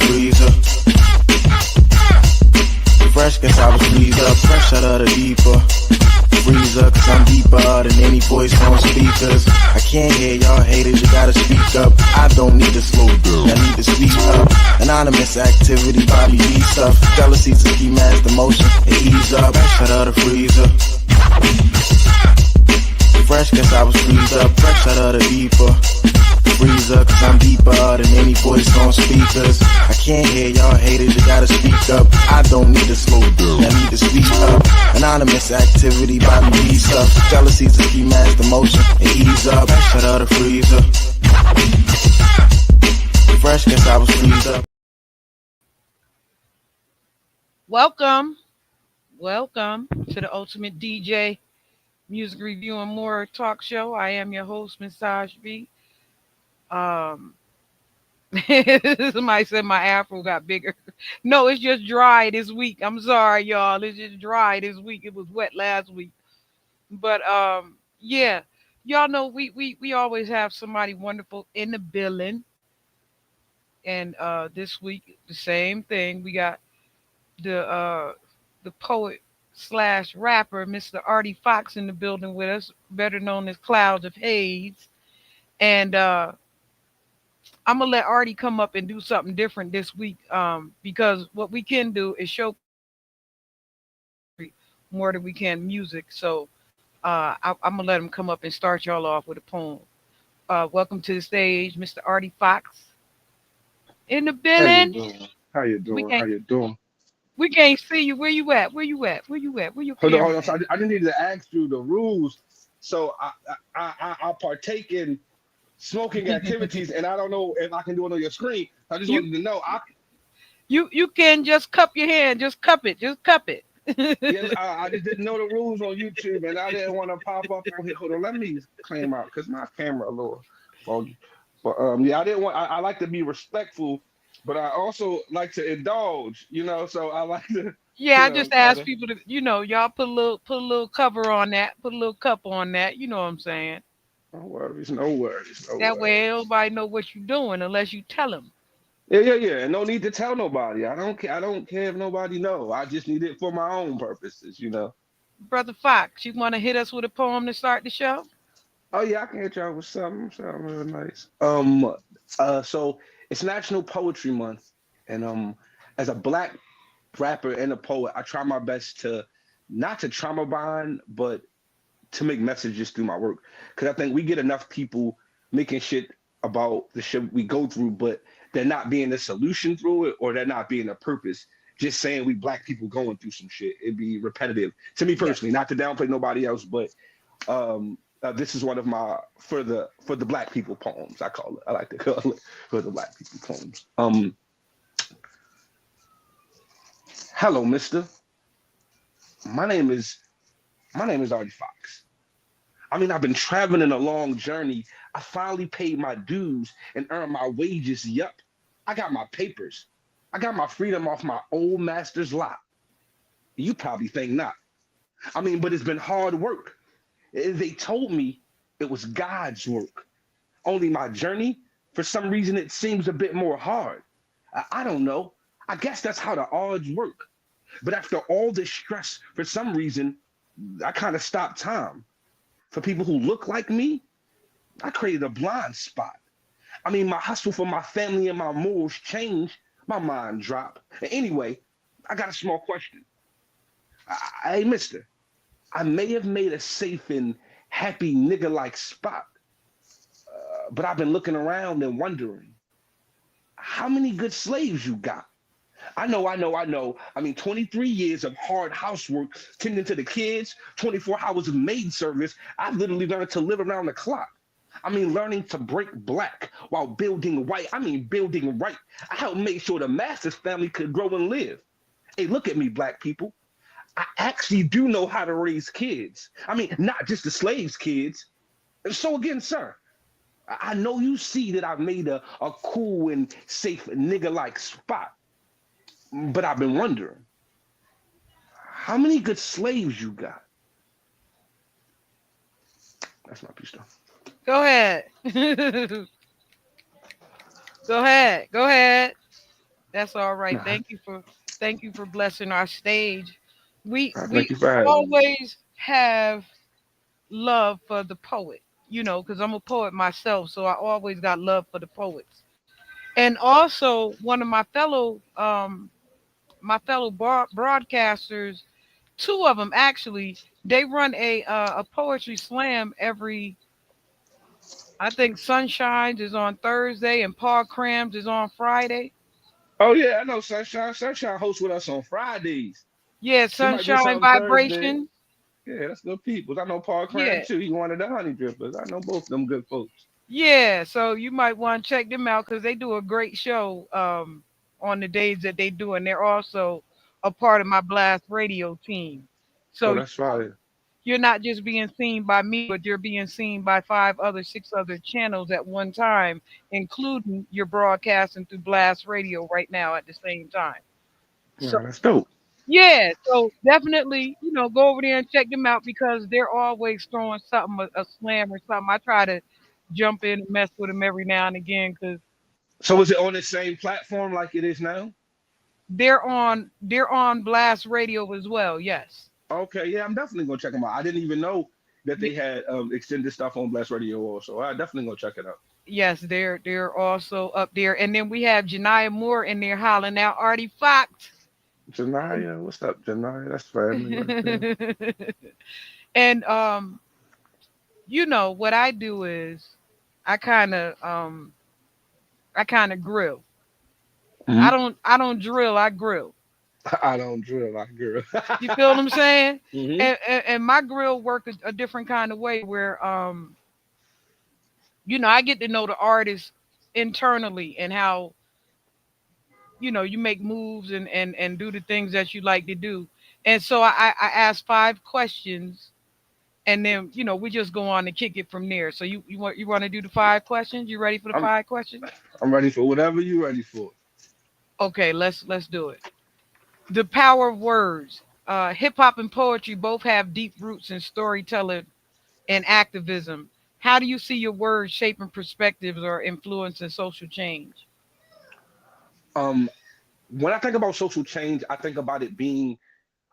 freezer. Fresh, guess I was freezed up. Fresh out of the deeper freezer, cause I'm deeper than any voice on speakers. I can't hear y'all haters, you gotta speak up. I don't need to slow down, I need to speak up. Anonymous activity, Bobby B stuff. Jealousy's a key mass, the motion, it ease up. Fresh out of the freezer. Fresh, guess I was freezed up. Fresh out of the deeper freezer, cause I'm deeper than any voice on speakers. I can't hear y'all haters, you gotta speak up. I don't need to slow down, I need to speak up. Anonymous activity, Bobby B stuff. Jealousy's a key mass, the motion, it ease up. Fresh out of the freezer. Fresh, guess I was freezed up. Welcome to the Ultimate DJ Music Review and More Talk Show. I am your host, Massage B. Somebody said my afro got bigger. No, it's just dry this week. I'm sorry, y'all. It's just dry this week. It was wet last week. But yeah, y'all know we always have somebody wonderful in the building. And this week the same thing. We got the poet / rapper, Mr. Artie Fox, in the building with us, better known as Clouds of Haze. And I'm gonna let Artie come up and do something different this week, because what we can do is show more than we can music. So I'm gonna let him come up and start y'all off with a poem. Welcome to the stage, Mr. Artie Fox, in the building. How you doing? We can't see you. Where you at? Where you at? Where you at? Where you? Hold on. So I didn't need to ask you the rules. So I partake in smoking activities, and I don't know if I can do it on your screen. I just wanted to know. You can just cup your hand. Just cup it. Just cup it. Yes, I just didn't know the rules on YouTube, and I didn't want to pop up on here. Hold on, let me claim out because my camera a little foggy. But yeah, I didn't want. I like to be respectful, but I also like to indulge. So I like to. Yeah, I just ask people to, y'all put a little cover on that, put a little cup on that. You know what I'm saying? No worries. That way, everybody know what you're doing unless you tell them. Yeah. And no need to tell nobody. I don't care if nobody know. I just need it for my own purposes. Brother Fox, you want to hit us with a poem to start the show? Oh yeah, I can hit y'all with something real nice. So it's National Poetry Month, and as a Black rapper and a poet, I try my best to not to trauma bond, but to make messages through my work. Because I think we get enough people making shit about the shit we go through, but they're not being the solution through it, or they're not being a purpose. Just saying we Black people going through some shit, it'd be repetitive to me personally. Not to downplay nobody else, but this is one of my for the Black people poems. I call it. I like to call it for the Black people poems. Hello, mister. My name is Artie Fox. I've been traveling a long journey. I finally paid my dues and earned my wages. Yup. I got my papers. I got my freedom off my old master's lot. You probably think not. But it's been hard work. They told me it was God's work. Only my journey, for some reason, it seems a bit more hard. I don't know. I guess that's how the odds work. But after all this stress, for some reason, I kind of stopped time. For people who look like me, I created a blind spot. My hustle for my family and my morals changed. My mind dropped. Anyway, I got a small question. Hey, mister, I may have made a safe and happy nigga-like spot, but I've been looking around and wondering, how many good slaves you got? I know. 23 years of hard housework, tending to the kids, 24 hours of maid service. I've literally learned to live around the clock. Learning to break black while building white. Building right. I helped make sure the Masters family could grow and live. Hey, look at me, Black people. I actually do know how to raise kids. Not just the slaves' kids. So again, sir, I know you see that I've made a cool and safe nigga-like spot. But I've been wondering, how many good slaves you got? That's my piece, though. Go ahead. Go ahead. That's all right. Nah, Thank you for blessing our stage. We thank you for having me. always have love for the poet, because I'm a poet myself, so I always got love for the poets. And also one of my fellow broadcasters, two of them actually, they run a poetry slam every. I think Sunshines is on Thursday and Paul Crams is on Friday. Oh yeah, I know Sunshine. Sunshine hosts with us on Fridays. Yeah, She might do Sunshine something Thursday. Vibration. Yeah, that's good people. I know Paul Cram Yeah. too. He one of the honey drippers. I know both of them good folks. Yeah, so you might want to check them out because they do a great show on the days that they do, and they're also a part of my Blast Radio team. Oh, So that's fire. you're not just being seen by me, but you're being seen by six other channels at one time, including you're broadcasting through Blast Radio right now at the same time. So Yeah, that's dope. yeah, so definitely, go over there and check them out because they're always throwing something, a slam or something. I try to jump in and mess with them every now and again because So is it on the same platform like it is now? they're on Blast Radio as well. Yes. Okay, yeah, I'm definitely gonna check them out. I didn't even know that Y- they had extended stuff on Blast Radio also. I definitely gonna check it out. Yes, they're also up there. And then we have Janiyah Moore in there hollering out Artifact. Janaya, what's up, Janaya? That's family right there. And what I do is I kind of grill. I Mhm. don't I don't drill, I grill. I don't drill like girl. You feel what I'm saying? Hmm. And my grill work a different kind of way where I get to know the artist internally and how you make moves and do the things that you like to do. And so I ask 5 questions and then we just go on and kick it from there. So you want to do the 5 questions? You ready for the I'm 5 questions? I'm ready for whatever you ready for. Okay, let's do it. The power of words. Hip hop and poetry both have deep roots in storytelling and activism. How do you see your words shaping perspectives or influencing social change? Um, when I think about social change, I think about it being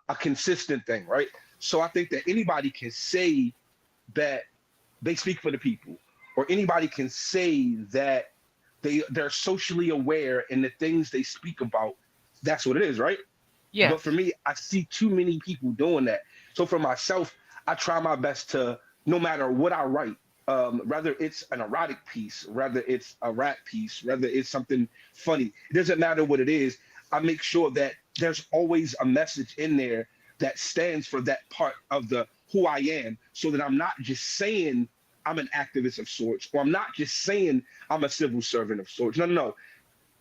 a consistent thing, right? So I think that anybody can say that they speak for the people, or anybody can say that they're socially aware in the things they speak about. That's what it is, right? But for Yes. me, I see too many people doing that. So for myself, I try my best to, no matter what I write, whether it's an erotic piece, whether it's a rap piece, whether it's something funny, it doesn't matter what it is. I make sure that there's always a message in there that stands for that part of the who I am, so that I'm not just saying I'm an activist of sorts, or I'm not just saying I'm a civil servant of sorts. No, no, no,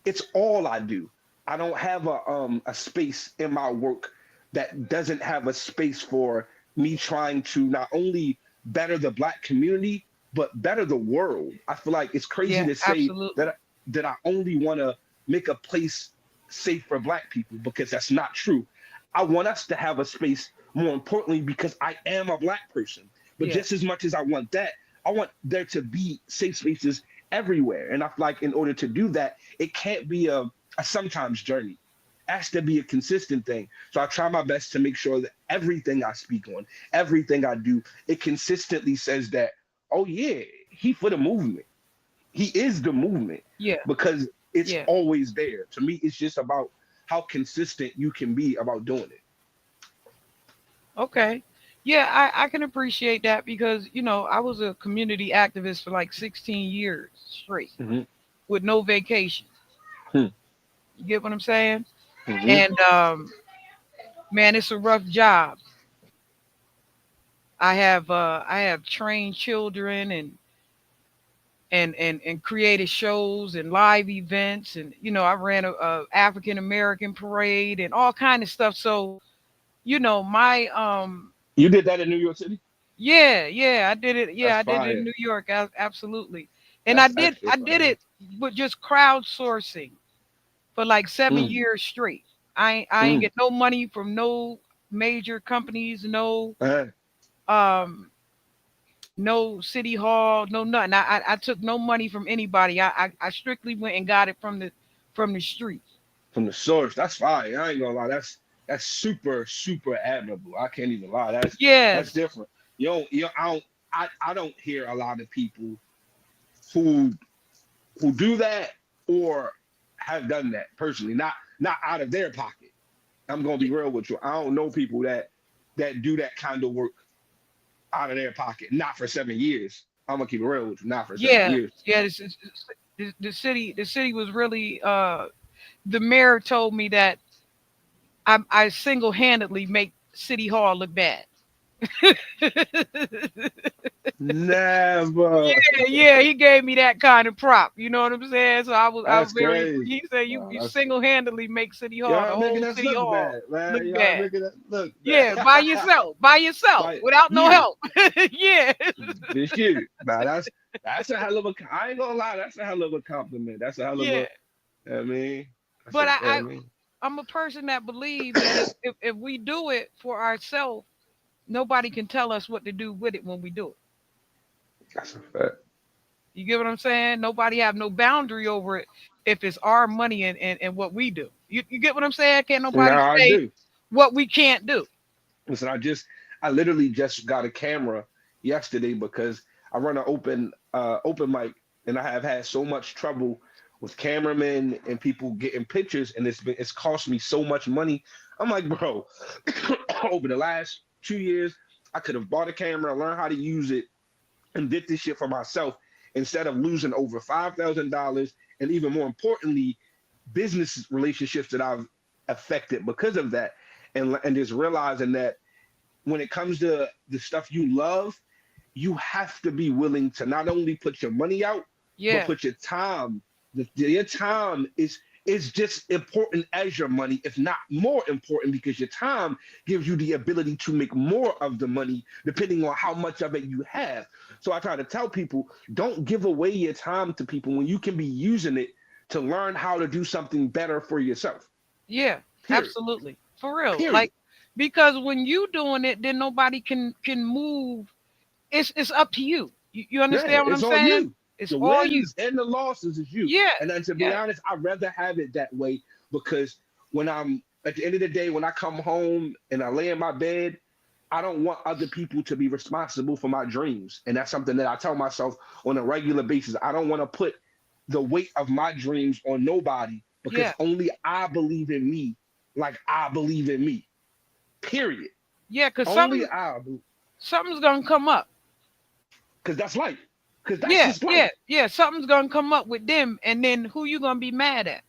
it's all I do. I don't have a space in my work that doesn't have a space for me trying to not only better the black community but better the world. I feel like it's crazy Yeah, to say absolutely. that I only want to make a place safe for black people, because that's not true. I want us to have a space, more importantly, because I am a black person. But Yeah. just as much as I want that, I want there to be safe spaces everywhere. And I feel like in order to do that, it can't be a sometimes journey. It has to be a consistent thing. So I try my best to make sure that everything I speak on, everything I do, it consistently says that, oh yeah, he for the movement. He is the movement, Yeah. because it's Yeah. always there. To me, it's just about how consistent you can be about doing it. Okay. Yeah, I can appreciate that because, I was a community activist for like 16 years straight Hmm. with no vacation. Hmm. You get what I'm saying? Hmm. And man, it's a rough job. I have trained children and created shows and live events, and I ran a African American parade and all kind of stuff. So, my You did that in New York City? yeah, yeah, I did it. Yeah, That's I did it in fire. New York. Absolutely. And I That's did extra I did fire. it with just crowdsourcing for like seven Mm. years straight. I ain't Mm. get no money from no major companies, Uh, um no city hall, no nothing. I took no money from anybody. I strictly went and got it from the street. from the source. That's fire. I ain't gonna lie. That's super super admirable. I can't even lie. That's Yes. different. I don't hear a lot of people who do that or have done that personally. Not out of their pocket. I'm gonna be real with you. I don't know people that do that kind of work out of their pocket. Not for 7 years. I'm gonna keep it real with you. Not for seven Yeah. years. Yeah. The city was really. The mayor told me that I single handedly make City Hall look bad. Never. Yeah, yeah, he gave me that kind of prop. You know what I'm saying? So I was That's very. crazy. He said you That's single handedly make City Hall, the y'all making whole us City look Hall, bad, man. look Y'all bad. making us look Yeah, bad. by yourself, But without no you, help. Yeah, this you. Now that's a hell of a. I ain't gonna lie. That's a hell of a compliment. That's a hell of yeah. a. I mean, But I mean, I'm a person that believe that if we do it for ourselves, nobody can tell us what to do with it when we do it. that's a fact. You get what I'm saying? Nobody have no boundary over it if it's our money and what we do. You get what I'm saying? Can't nobody Now I say do. what we can't do. Listen, I literally just got a camera yesterday because I run an open mic and I have had so much trouble with cameramen and people getting pictures and it's cost me so much money. I'm like, bro, over the last 2 years, I could have bought a camera, learned how to use it, and did this shit for myself instead of losing over $5,000 and even more importantly, business relationships that I've affected because of that. And just realizing that when it comes to the stuff you love, you have to be willing to not only put your money out, but Yeah, put your time. Your time is just important as your money, if not more important, because your time gives you the ability to make more of the money depending on how much of it you have. So I try to tell people, don't give away your time to people when you can be using it to learn how to do something better for yourself. yeah, Period. absolutely. For real. Period. Like because when you doing it, then nobody can move. It's up to you. You Yeah, understand what I'm it's on saying? you. It's The all you. wins and the losses is you. Yeah, And then to be yeah, honest, I'd rather have it that way because when I'm at the end of the day, when I come home and I lay in my bed, I don't want other people to be responsible for my dreams. And that's something that I tell myself on a regular basis. I don't want to put the weight of my dreams on nobody because yeah, only I believe in me like I believe in me. Period. yeah. Cause Only I believe. something's gonna come up. Because that's life. Because that's Yeah, just life. yeah, yeah. Something's gonna come up with them, and then who you gonna be mad at?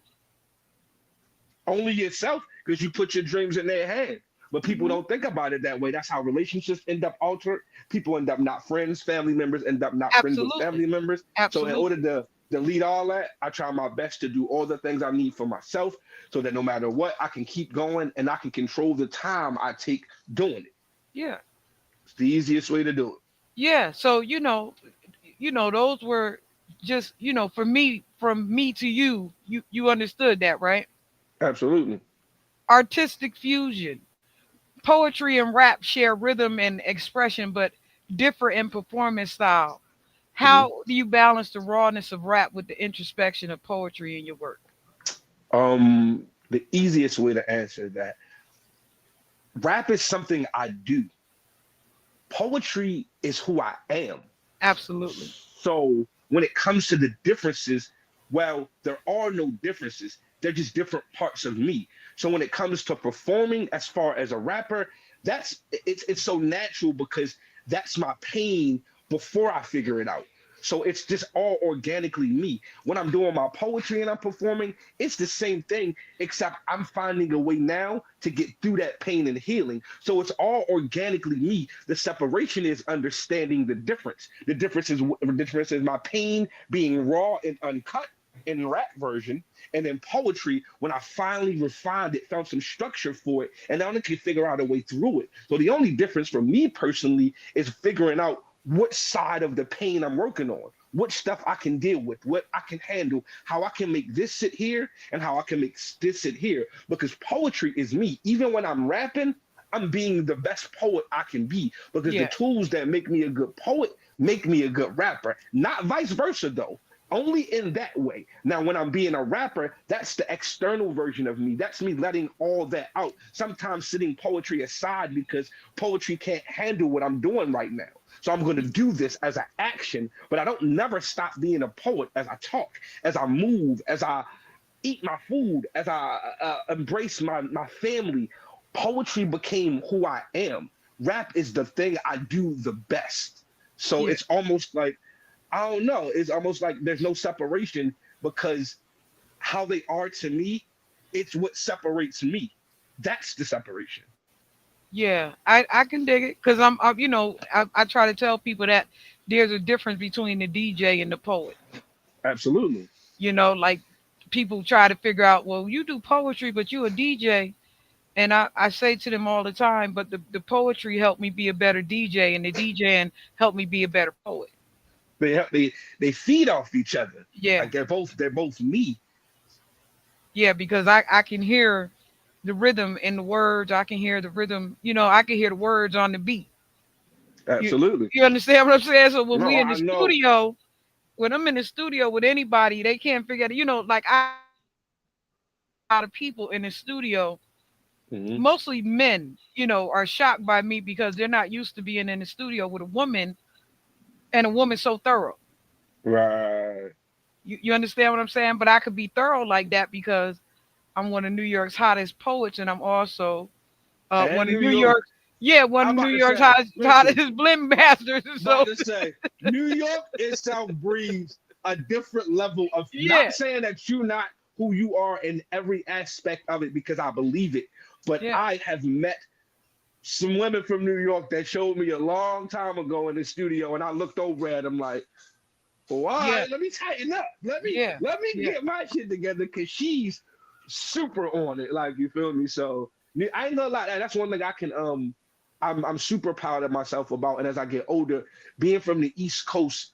Only yourself because you put your dreams in their head. But people Hmm. don't think about it that way. That's how relationships end up altered. People end up not friends. Family members end up not friends with Absolutely, family members. So in order absolutely. to delete all that, I try my best to do all the things I need for myself so that no matter what, I can keep going and I can control the time I take doing it. Yeah, It's the easiest way to do it. yeah. So those were just from me to you. You understood that, right? Absolutely. Artistic fusion. Poetry and rap share rhythm and expression, but differ in performance style. Mhm. How do you balance the rawness of rap with the introspection of poetry in your work? The easiest way to answer that, rap is something I do. Poetry is who I am. Absolutely. So when it comes to the differences, well, there are no differences. They're just different parts of me. So when it comes to performing as far as a rapper, it's so natural because that's my pain before I figure it out. So it's just all organically me. When I'm doing my poetry and I'm performing, it's the same thing, except I'm finding a way now to get through that pain and healing. So it's all organically me. The separation is understanding the difference. The difference is my pain being raw and uncut in rap version, and then poetry when I finally refined it, found some structure for it, and now I can figure out a way through it. So the only difference for me personally is figuring out what side of the pain I'm working on, what stuff I can deal with, what I can handle, how I can make this sit here, and how I can make this sit here. Because poetry is me. Even when I'm rapping, I'm being the best poet I can be because the Yeah. tools that make me a good poet make me a good rapper. Not vice versa, though. Only in that way. Now, when I'm being a rapper, that's the external version of me. That's me letting all that out. Sometimes sitting poetry aside because poetry can't handle what I'm doing right now. So I'm going to do this as an action, but I don't never stop being a poet as I talk, as I move, as I eat my food, as I embrace my family. Poetry became who I am. Rap is the thing I do the best. So Yeah. it's almost like I don't know. It's almost like there's no separation because how they are to me, it's what separates me. That's the separation. Yeah, I can dig it because I try to tell people that there's a difference between the DJ and the poet. Absolutely. Like people try to figure out, well, you do poetry, but you a DJ. And I say to them all the time, but the poetry helped me be a better DJ, and the DJing helped me be a better poet. They feed off each other. Yeah, Like they're both me. yeah, because I can hear the rhythm in the words. I can hear the rhythm. I can hear the words on the beat. You Absolutely. you understand what I'm saying? So when No, we in the I know. studio, when I'm in the studio with anybody, they can't figure out. Like a lot of people in the studio, Hmm. mostly men, are shocked by me because they're not used to being in the studio with a woman and a woman so thorough. Right. You understand what I'm saying? But I could be thorough like that because I'm one of New York's hottest poets, and I'm also one And of New New York. York's yeah one I'm of New about to York's say, listen, hottest blend masters. about So to say, New York itself breathes a different level of yeah, not saying that you're not who you are in every aspect of it because I believe it, but yeah, I have met some women from New York that showed me a long time ago in the studio, and I looked over at them like, well, all yeah, right, let me tighten up. Let me yeah, let me yeah, get my shit together because she's super on it. Like you feel me? So I ain't gonna lie. That's one thing I can I'm super proud of myself about. And as I get older, being from the East Coast,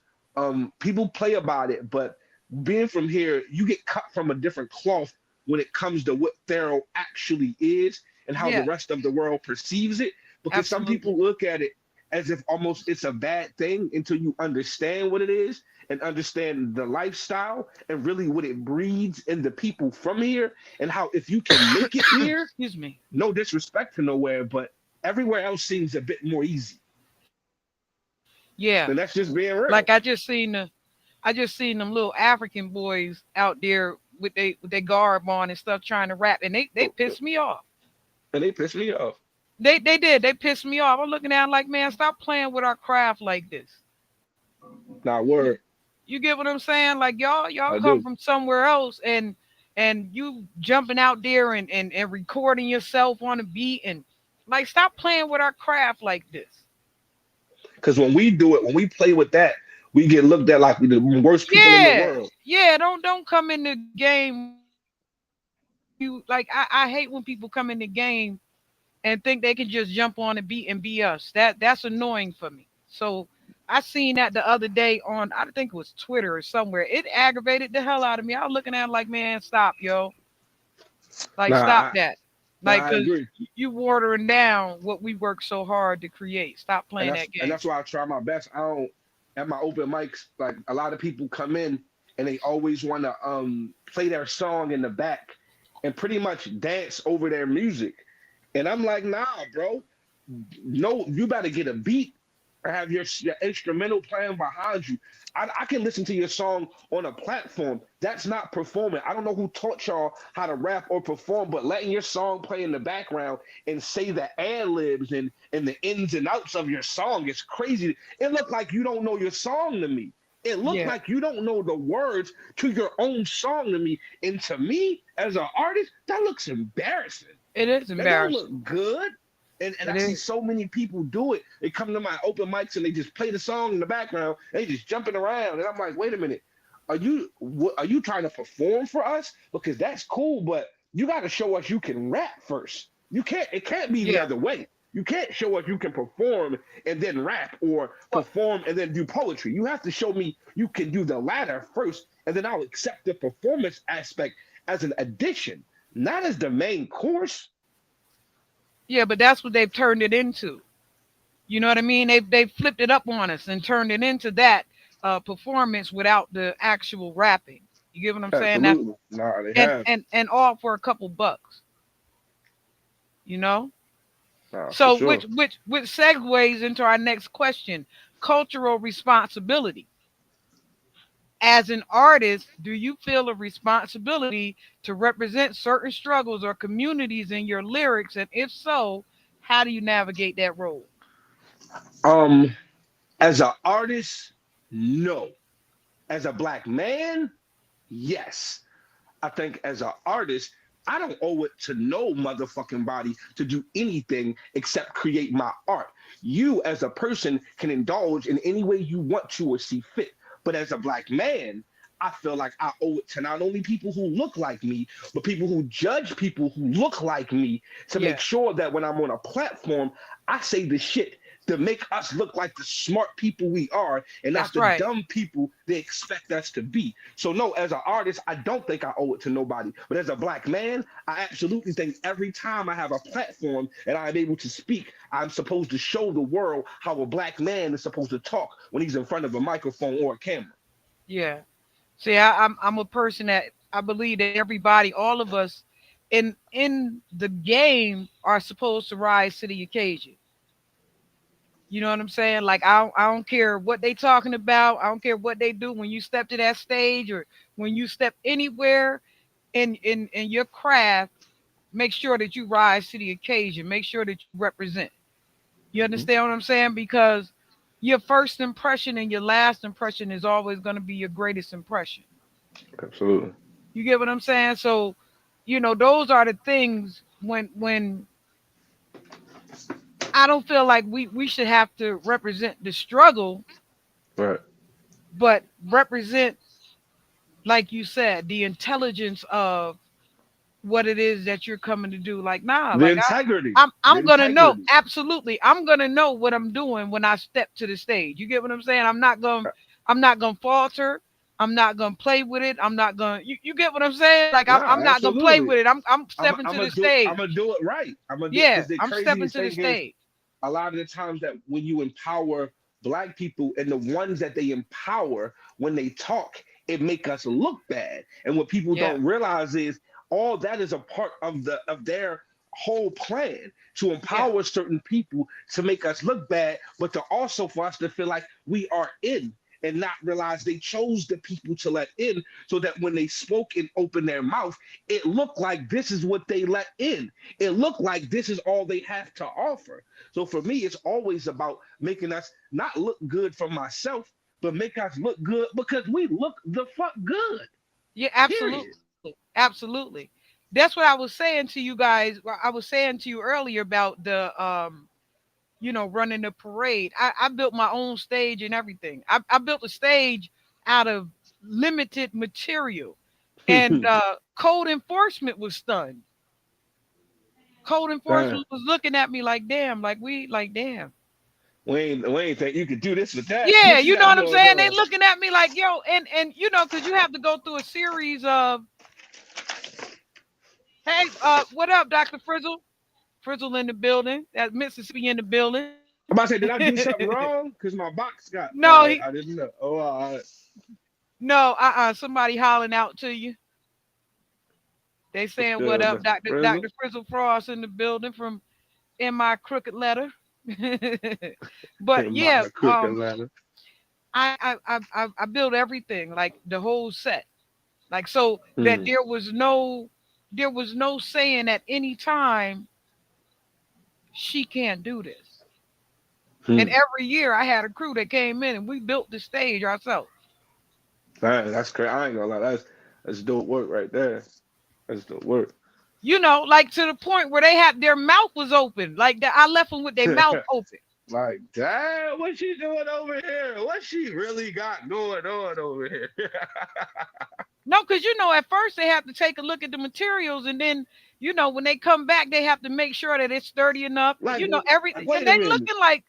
people play about it, but being from here, you get cut from a different cloth when it comes to what Thero actually is and how the yeah, rest of the world perceives it. Because some absolutely. people look at it as if almost it's a bad thing until you understand what it is and understand the lifestyle and really what it breeds in the people from here and how if you can make it here, Excuse me. no disrespect to nowhere, but everywhere else seems a bit more easy. Yeah, And that's just being real. like I just seen them little African boys out there with their garb on and stuff trying to rap, and they pissed me off. And they piss me off. They did. They pissed me off. I'm looking at 'em like, man, stop playing with our craft like this. Not You, word. you get what I'm saying? Like y'all I come do. from somewhere else, and you jumping out there and recording yourself on a beat, and like stop playing with our craft like this. Because when we do it, when we play with that, we get looked at like the worst people in the Yeah, world. yeah. Don't come in the game you like. I hate when people come in the game and think they can just jump on a beat and be us. That's annoying for me. So I seen that the other day on I think it was Twitter or somewhere. It aggravated the hell out of me. I was looking at it like, man, stop, yo. Like Nah, stop that. Like I cause agree. you watering down what we worked so hard to create. Stop and playing that's that and game. that's why I try my best. I don't at my open mics, like a lot of people come in and they always want to play their song in the back and pretty much dance over their music. And I'm like, nah, bro. No, you better get a beat or have your instrumental playing behind you. I can listen to your song on a platform. That's not performing. I don't know who taught y'all how to rap or perform, but letting your song play in the background and say the ad libs and the ins and outs of your song is crazy. It looked like you don't know your song to me. It looked Yeah, like you don't know the words to your own song to me. And to me, as an artist, that looks embarrassing. it is That don't embarrassing. look good. And It I see is. so many people do it. They come to my open mics and they just play the song in the background. And they just jumping around, and I'm like, wait a minute, are you trying to perform for us? Because that's cool, but you got to show us you can rap first. You can't. It can't be the Yeah. other way. You can't show us you can perform and then rap or Well, perform and then do poetry. You have to show me you can do the latter first, and then I'll accept the performance aspect as an addition, not as the main course. yeah, but that's what they've turned it into. You know what I mean? They flipped it up on us and turned it into that. performance without the actual rapping. You get what I'm saying? That's Absolutely. Nah, they and have. all for a couple bucks. You know. Nah, for So sure. which segues into our next question: cultural responsibility. As an artist, do you feel a responsibility to represent certain struggles or communities in your lyrics? And if so, how do you navigate that role? Um, as an artist, no. As a black man, yes. I think as an artist, I don't owe it to no motherfucking body to do anything except create my art. You, as a person, can indulge in any way you want to or see fit. But as a black man, I feel like I owe it to not only people who look like me, but people who judge people who look like me to make Yeah, sure that when I'm on a platform, I say the shit to make us look like the smart people we are and not that's the right. dumb people they expect us to be. So, no, as an artist, I don't think I owe it to nobody. But as a black man, I absolutely think every time I have a platform and I'm able to speak, I'm supposed to show the world how a black man is supposed to talk when he's in front of a microphone or a camera. Yeah. See, I'm a person that I believe that everybody, all of us, in the game are supposed to rise to the occasion. You know what I'm saying? Like I don't care what they talking about. I don't care what they do when you step to that stage or when you step anywhere in your craft. Make sure that you rise to the occasion. Make sure that you represent. You Mhm. understand what I'm saying? Because your first impression and your last impression is always going to be your greatest impression. Absolutely. You get what I'm saying? So, those are the things when I don't feel like we should have to represent the struggle, Right. but represent, like you said, the intelligence of what it is that you're coming to do. Like, nah, The like integrity. I'm The gonna know, integrity. absolutely. I'm gonna know what I'm doing when I step to the stage. You get what I'm saying? I'm not gonna falter. I'm not gonna play with it. I'm not gonna you get what I'm saying? Like Nah, I'm not gonna play absolutely. with it. I'm I'm stepping I'm to the gonna do I'm stage. gonna do it right. I'm gonna do it Yeah, because the I'm stepping craziest to the thing is stage. a lot of the times that when you empower black people and the ones that they empower when they talk, it make us look bad. And what people Yeah, don't realize is all that is a part of their whole plan to yeah, empower certain people to make us look bad, but to also for us to feel like we are in and not realize they chose the people to let in so that when they spoke and opened their mouth, it looked like this is what they let in. It looked like this is all they have to offer. So for me, it's always about making us not look good for myself, but make us look good because we look the fuck good. yeah, Period. absolutely, absolutely. That's what I was saying to you guys. I was saying to you earlier about the running the parade. I built my own stage and everything. I built a stage out of limited material, and code enforcement was stunned. Code Damn. enforcement was looking at me like, damn, like damn. We ain't think you could do this with that. Yeah, What you you know got what I'm going saying? They on? looking at me like, yo, and because you have to go through a series of, hey, what up, Dr. Frizzle? Frizzle in the building. That Mississippi in the building. I'm about to say, did I do something wrong? Because my box got. All No, right, he I didn't know. Oh, all right. no, somebody hollering out to you. They What's saying what good, up, Mr. Doctor Frizzle? Frizzle Frost in the building from in my crooked letter. But My yeah, quick Atlanta. I built everything like the whole set, like so that Hmm. there was no saying at any time she can't do this. And Hmm. every year I had a crew that came in and we built the stage ourselves. That's crazy. I ain't gonna lie. That's dope work right there. That's dope work. Like to the point where they had their mouth was open, like that. I left them with their mouth open. Like, damn, what she doing over here? What she really got going on over here? No, because at first they have to take a look at the materials, and then when they come back, they have to make sure that it's sturdy enough. like, Everything, like, and wait a they minute. looking like,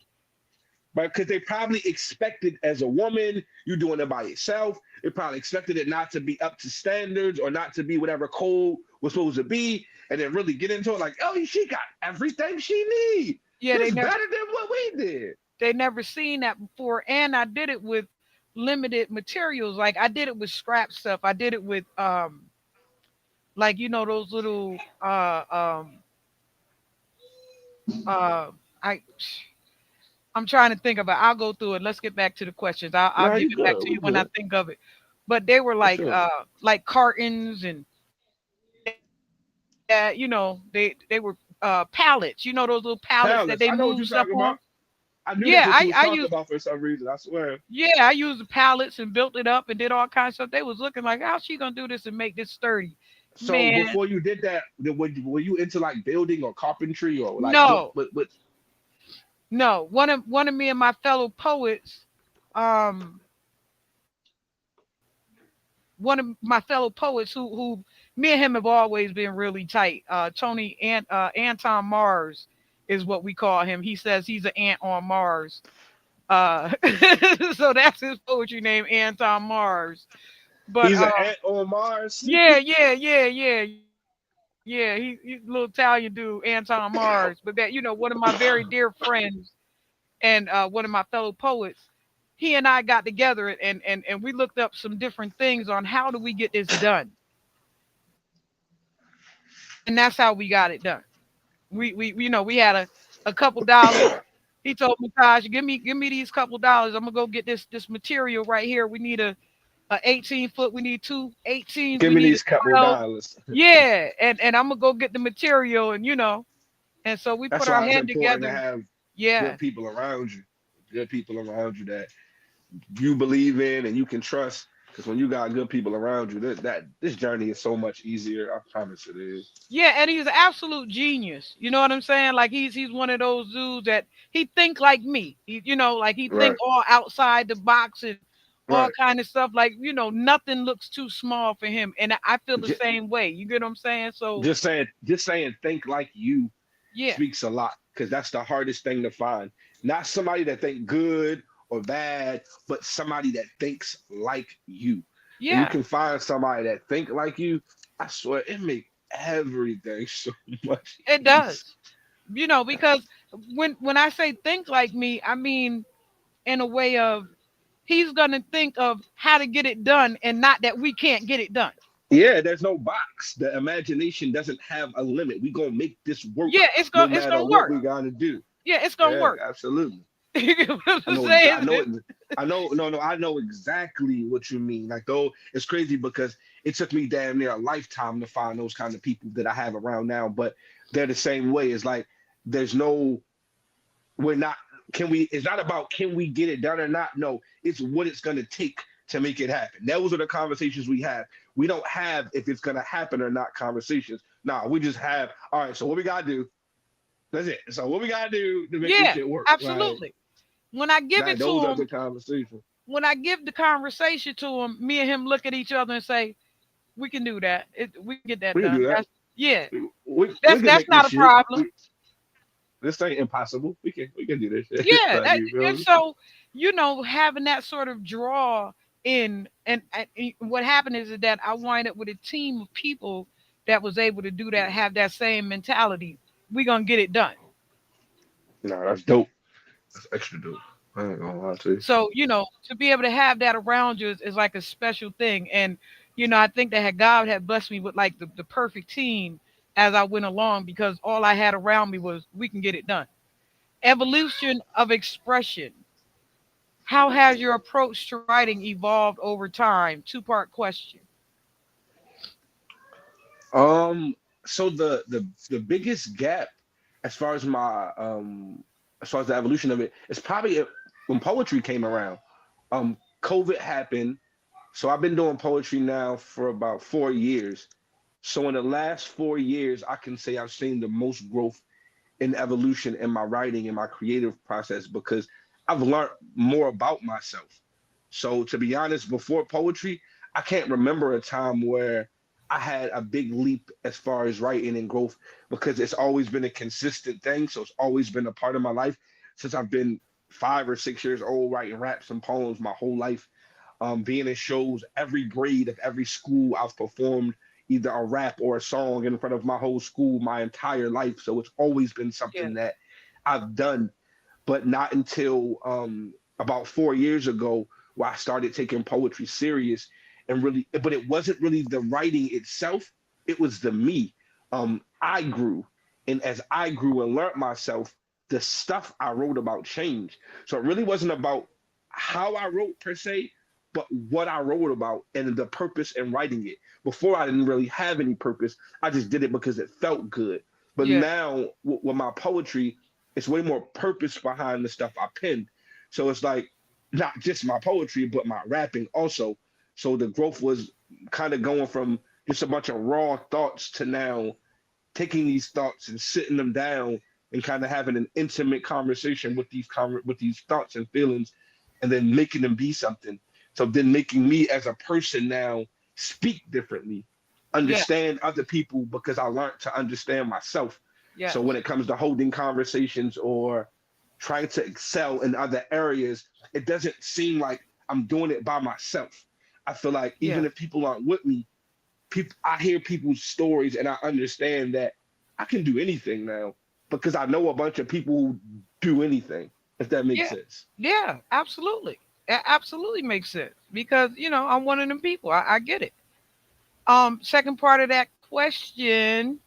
But because they probably expected as a woman, you doing it by yourself. They probably expected it not to be up to standards or not to be whatever code was supposed to be, and then really get into it like, oh, she got everything she need. yeah, This better than what we did. they never seen that before. And I did it with limited materials. Like I did it with scrap stuff. I did it with like those little uh I I'm trying to think of it. I'll go through it. Let's get back to the questions. I'll Nah, give you it back good. to We you when I good think of it. But they were for sure. like cartons and they were pallets. Those little pallets that they move stuff Palace. I know on. what you're talking about. I knew Yeah, that's what I you was used talking about for some reason. I swear. I used the pallets and built it up and did all kinds of stuff. They was looking like, how's she gonna do this and make this sturdy? So Man, before you did that, were you into like building or carpentry or like no, what? no. One of me and my fellow poets, um, one of my fellow poets who me and him have always been really tight. Tony and Anton Mars is what we call him. He says he's an ant on Mars. So that's his poetry name, Anton Mars. But He's an ant on Mars. yeah. He's a little Italian dude, Anton Mars. But that one of my very dear friends and one of my fellow poets, he and I got together and we looked up some different things on how do we get this done, and that's how we got it done. We had a couple dollars. He told me, Taj, give me these couple dollars. I'm gonna go get this material right here. We need a 18 foot. We need two 18s. Give We me need a these couple 12. dollars. Yeah, and I'm gonna go get the material and so we That's put our why it's head important to together. have Yeah, good people around you. Good people around you that you believe in and you can trust. Because when you got good people around you, that this journey is so much easier. I promise it is. yeah, and he's an absolute genius. You know what I'm saying? Like he's one of those dudes that he think like me. Like he think Right, all outside the box and all right. kind of stuff. Like nothing looks too small for him, and I feel the Just, same way. You get what I'm saying? So just saying, think like you yeah, speaks a lot because that's the hardest thing to find. Not somebody that think good or bad, but somebody that thinks like you. When you yeah, can find somebody that think like you, I swear it make everything so much it easier. does. Because when I say think like me, I mean in a way of he's gonna think of how to get it done, and not that we can't get it done. Yeah, there's no box. The imagination doesn't have a limit. We gonna make this work Yeah, no it's matter gonna what work. we gotta do. Yeah, it's gonna Yeah, work. absolutely. You get what I I'm know, I saying? know it. I know, no, no, I know exactly what you mean. Like, though, it's crazy because it took me damn near a lifetime to find those kind of people that I have around now. But they're the same way. It's like there's no, we're not. Can we? It's not about can we get it done or not. No, it's what it's gonna take to make it happen. Those are the conversations we have. We don't have if it's gonna happen or not conversations. Nah, we just have. All right, so what we gotta do? That's it. So what we gotta do to make this Yeah, shit work? Right? absolutely. When I give That it to those are him, the conversations. when I give the conversation to him, me and him look at each other and say, "We can do that. We can get that We can done." do that. That's yeah. We can That's make this not a shit. problem. This ain't impossible. We can do this shit. Yeah, Like you feel and me? so having that sort of draw in, and what happened is that I wind up with a team of people that was able to do that, have that same mentality. We gonna get it done. No, that's dope. That's extra dope. I ain't gonna lie to you. So to be able to have that around you is like a special thing, and I think that God had blessed me with like the perfect team as I went along, because all I had around me was we can get it done. Evolution of expression. How has your approach to writing evolved over time? Two-part question. Um, so the biggest gap as far as my as far as the evolution of it is probably when poetry came around. COVID happened, so I've been doing poetry now for about 4 years. So in the last 4 years, I can say I've seen the most growth in evolution in my writing and my creative process because I've learned more about myself. So to be honest, before poetry, I can't remember a time where I had a big leap as far as writing and growth because it's always been a consistent thing. So it's always been a part of my life since I've been 5 or 6 years old, writing raps and poems my whole life. Being in shows, every grade of every school, I've performed either a rap or a song in front of my whole school my entire life. So it's always been Yeah. something that I've done, but not until about 4 years ago where I started taking poetry serious and really, but it wasn't really the writing itself, it was the me. I grew, and as I grew and learned myself, the stuff I wrote about changed. So it really wasn't about how I wrote per se, but what I wrote about and the purpose in writing it. Before I didn't really have any purpose. I just did it because it felt good. But Yeah. now with my poetry, it's way more purpose behind the stuff I pen. So it's like not just my poetry, but my rapping also. So the growth was kind of going from just a bunch of raw thoughts to now taking these thoughts and sitting them down and kind of having an intimate conversation with with these thoughts and feelings, and then making them be something. So then making me as a person now speak differently, Yeah. understand other people because I learned to understand myself. So Yes. when it comes to holding conversations or trying to excel in other areas, it doesn't seem like I'm doing it by myself. I feel like even Yeah. if people aren't with me, people I hear people's stories and I understand that I can do anything now because I know a bunch of people who do anything, if that makes Yeah. sense. Yeah. Absolutely. Absolutely makes sense because I'm one of them people. I get it. Second part of that question,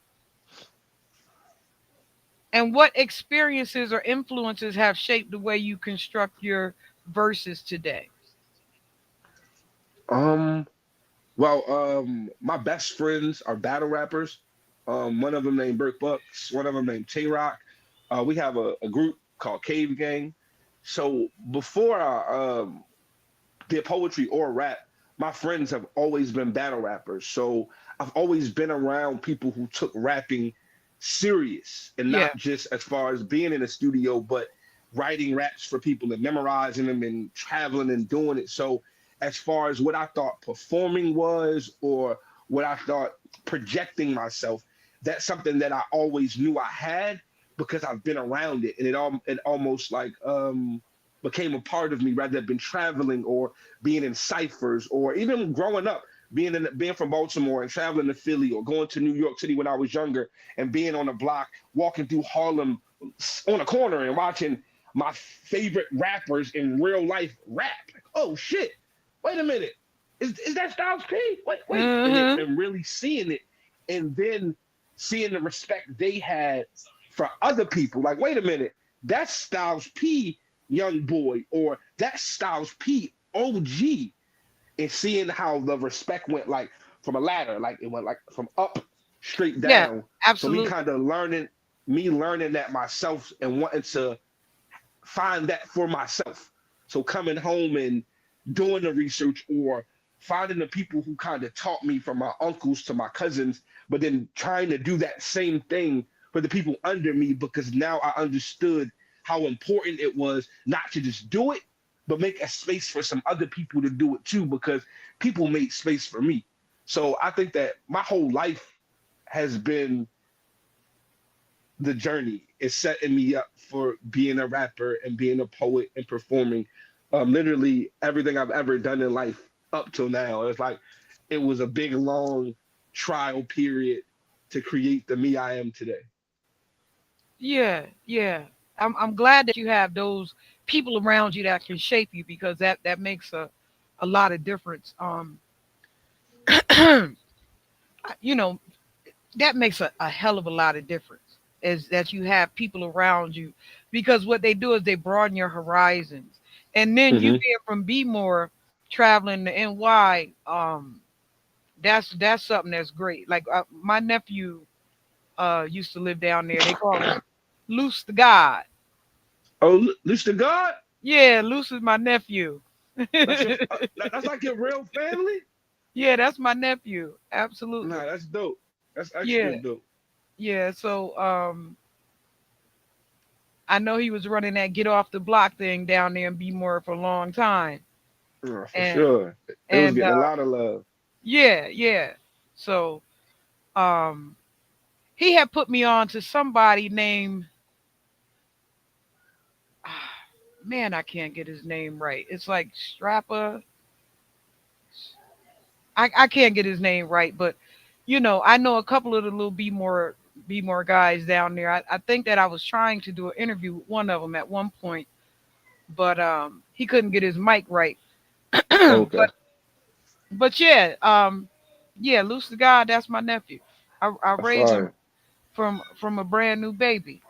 and what experiences or influences have shaped the way you construct your verses today? Um, my best friends are battle rappers. One of them named Burt Bucks, one of them named Tay Rock. We have a group called Cave Gang. So before I did poetry or rap, my friends have always been battle rappers. So I've always been around people who took rapping serious and Yeah. not just as far as being in a studio, but writing raps for people and memorizing them and traveling and doing it. So as far as what I thought performing was or what I thought projecting myself, that's something that I always knew I had because I've been around it and it almost like became a part of me rather than been traveling or being in ciphers or even growing up being from Baltimore and traveling to Philly or going to New York City when I was younger and being on a block walking through Harlem on a corner and watching my favorite rappers in real life rap. Like, oh shit, wait a minute. Is that Styles P? Wait. Mm-hmm. And really seeing it and then seeing the respect they had for other people. Like, wait a minute, that's Styles P young boy or that's Styles P OG and seeing how the respect went like from a ladder, like it went like from up straight Yeah. down. So Absolutely. me learning that myself and wanting to find that for myself. So coming home and doing the research or finding the people who kind of taught me from my uncles to my cousins, but then trying to do that same thing for the people under me because now I understood how important it was not to just do it, but make a space for some other people to do it too because people made space for me. So I think that my whole life has been the journey is setting me up for being a rapper and being a poet and performing. Literally everything I've ever done in life up till now. It's like it was a big long trial period to create the me I am today. Yeah. Yeah. I'm glad that you have those people around you that can shape you because that makes a lot of difference. You know, that makes a hell of a lot of difference is that you have people around you because what they do is they broaden your horizons. And then you Hmm. being from Bmore traveling to NY, that's something that's great. Like my nephew used to live down there. They call him Loose the God. Oh, Lucian God, Yeah, Loose is my nephew. that's like your real family. Yeah, that's my nephew. Absolutely. Nah, that's dope. That's extra Yeah, dope. yeah. So I know he was running that get off the block thing down there in Bmore for a long time. For And sure. It was and getting a lot of love. yeah, yeah. So um he had put me on to somebody named man, I can't get his name right. It's like Strappa. I can't get his name right, but I know a couple of the little Be More guys down there. I think that I was trying to do an interview with one of them at one point, but he couldn't get his mic right. Okay. but yeah, yeah, Lucy God, that's my nephew. I raised him Fine. from a brand new baby.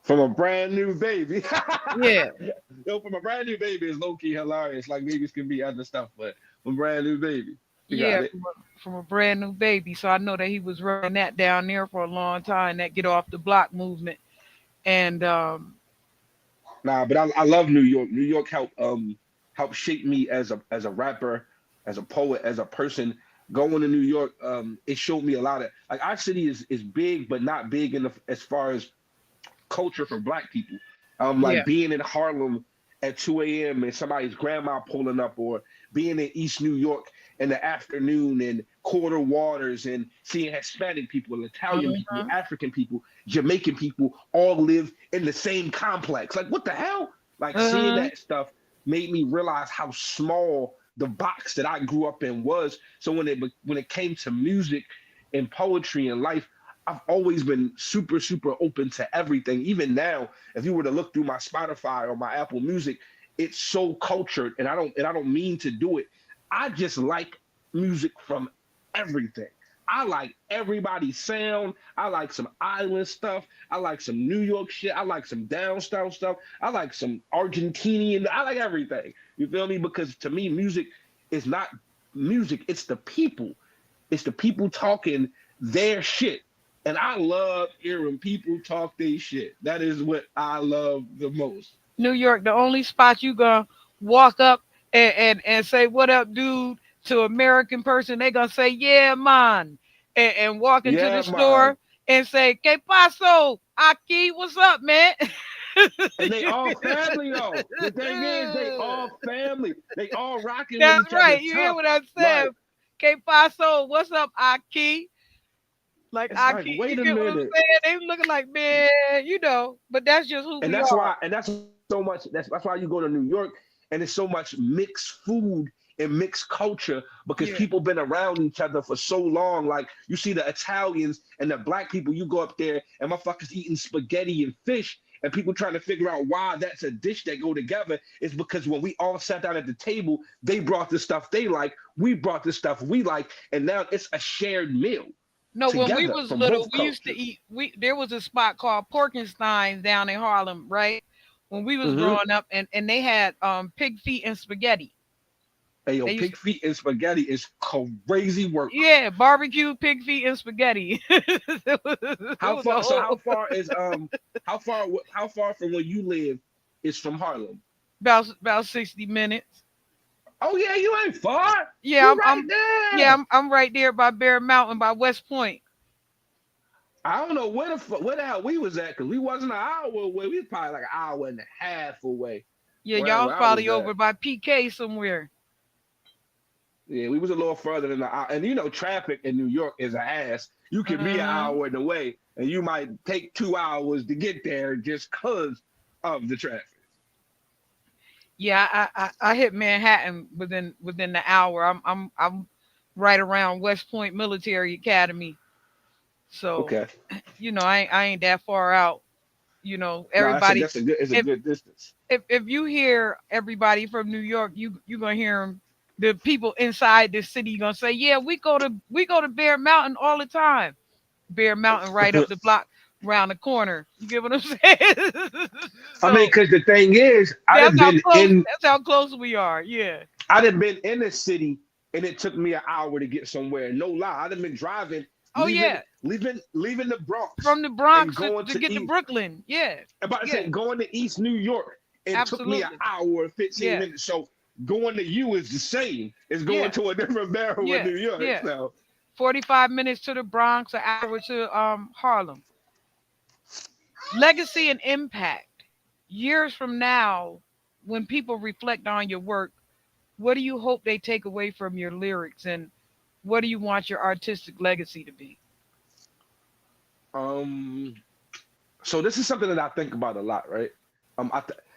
From a brand new baby. Yeah, Yo, from a brand new baby is low key hilarious. Like babies can be other stuff, but from a brand new baby, you got yeah, it. from a brand new baby. So I know that he was running that down there for a long time, that get off the block movement. And Nah, but I love New York. New York helped shape me as a rapper, as a poet, as a person. Going to New York, it showed me a lot of like our city is big, but not big in the as far as culture for black people. yeah, Like being in Harlem at 2 a.m. and somebody's grandma pulling up, or being in East New York in the afternoon and quarter waters and seeing Hispanic people, Italian people, uh-huh, African people, Jamaican people all live in the same complex. Like what the hell? Like seeing uh-huh. that stuff made me realize how small the box that I grew up in was. So when it came to music and poetry and life, I've always been super, super open to everything. Even now, if you were to look through my Spotify or my Apple Music, it's so cultured, and I don't mean to do it. I just like music from everything. I like everybody's sound. I like some island stuff. I like some New York shit. I like some down south stuff. I like some Argentinian. I like everything. You feel me? Because to me, music is not music. It's the people. It's the people talking their shit. And I love hearing people talk their shit. That is what I love the most. New York, the only spot you gonna walk up and say what up, dude, to American person, they gonna say yeah, man, and walk into the Yeah, man. store and say que paso, aquí, what's up, man? And they all family though. The thing is, they all family. They all rocking with That's each other right. You hear tough. what I said? Like, Que paso, what's up, Aki? Like it's like, Aki, you wait a get what I'm minute. saying? They looking like man, but that's just who we are. And that's so much. That's why you go to New York, and it's so much mixed food and mixed culture because Yeah. people been around each other for so long. Like you see the Italians and the black people, you go up there and motherfuckers eating spaghetti and fish, and people trying to figure out why that's a dish that go together. Is because when we all sat down at the table, they brought the stuff they like, we brought the stuff we like, and now it's a shared meal No, when we together was from little, both we used to cultures. eat. We There was a spot called Porkenstein's down in Harlem, right? When we was Mm-hmm. growing up, and they had pig feet and spaghetti. Hey, yo, They used pig feet and spaghetti is crazy work. yeah, barbecue pig feet and spaghetti. It How was a far? So whole how far from where you live is from Harlem? about 60 minutes. Oh yeah, you ain't far. Yeah, You right yeah, there. I'm right there by Bear Mountain by West Point. I don't know where the hell we was at because we wasn't an hour away. We was probably like an hour and a half away Yeah, y'all wherever was I was probably at. over by PK somewhere. Yeah, we was a little further than the hour. And you know, traffic in New York is an ass. You could be an Uh-huh. hour in the way, and you might take 2 hours to get there just cause of the traffic. Yeah, I hit Manhattan within the hour. I'm right around West Point Military Academy. So, Okay. I ain't that far out. No, Everybody, that's a good. It's a if good distance. if you hear everybody from New York, you gonna hear them. The people inside the city gonna say, "Yeah, we go to Bear Mountain all the time. Bear Mountain right up the block, around the corner. You get what I'm saying? I mean, So because the thing is, that's how close. That's how close we are. Yeah. I done been in the city, and it took me an hour to get somewhere. No lie, I done been driving, Oh yeah, leaving the Bronx, from the and Bronx going to to get to East. Brooklyn. Yeah, About to yeah, say going to East New York, it took me an absolutely. hour and 15 Yeah, minutes. So going to you is the same as going yeah, to a different barrel in yeah, New York. yeah. So 45 minutes to the Bronx, an hour to Harlem. Legacy and impact. Years from now, when people reflect on your work, what do you hope they take away from your lyrics, and what do you want your artistic legacy to be? um, so this is something that I think about a lot, right?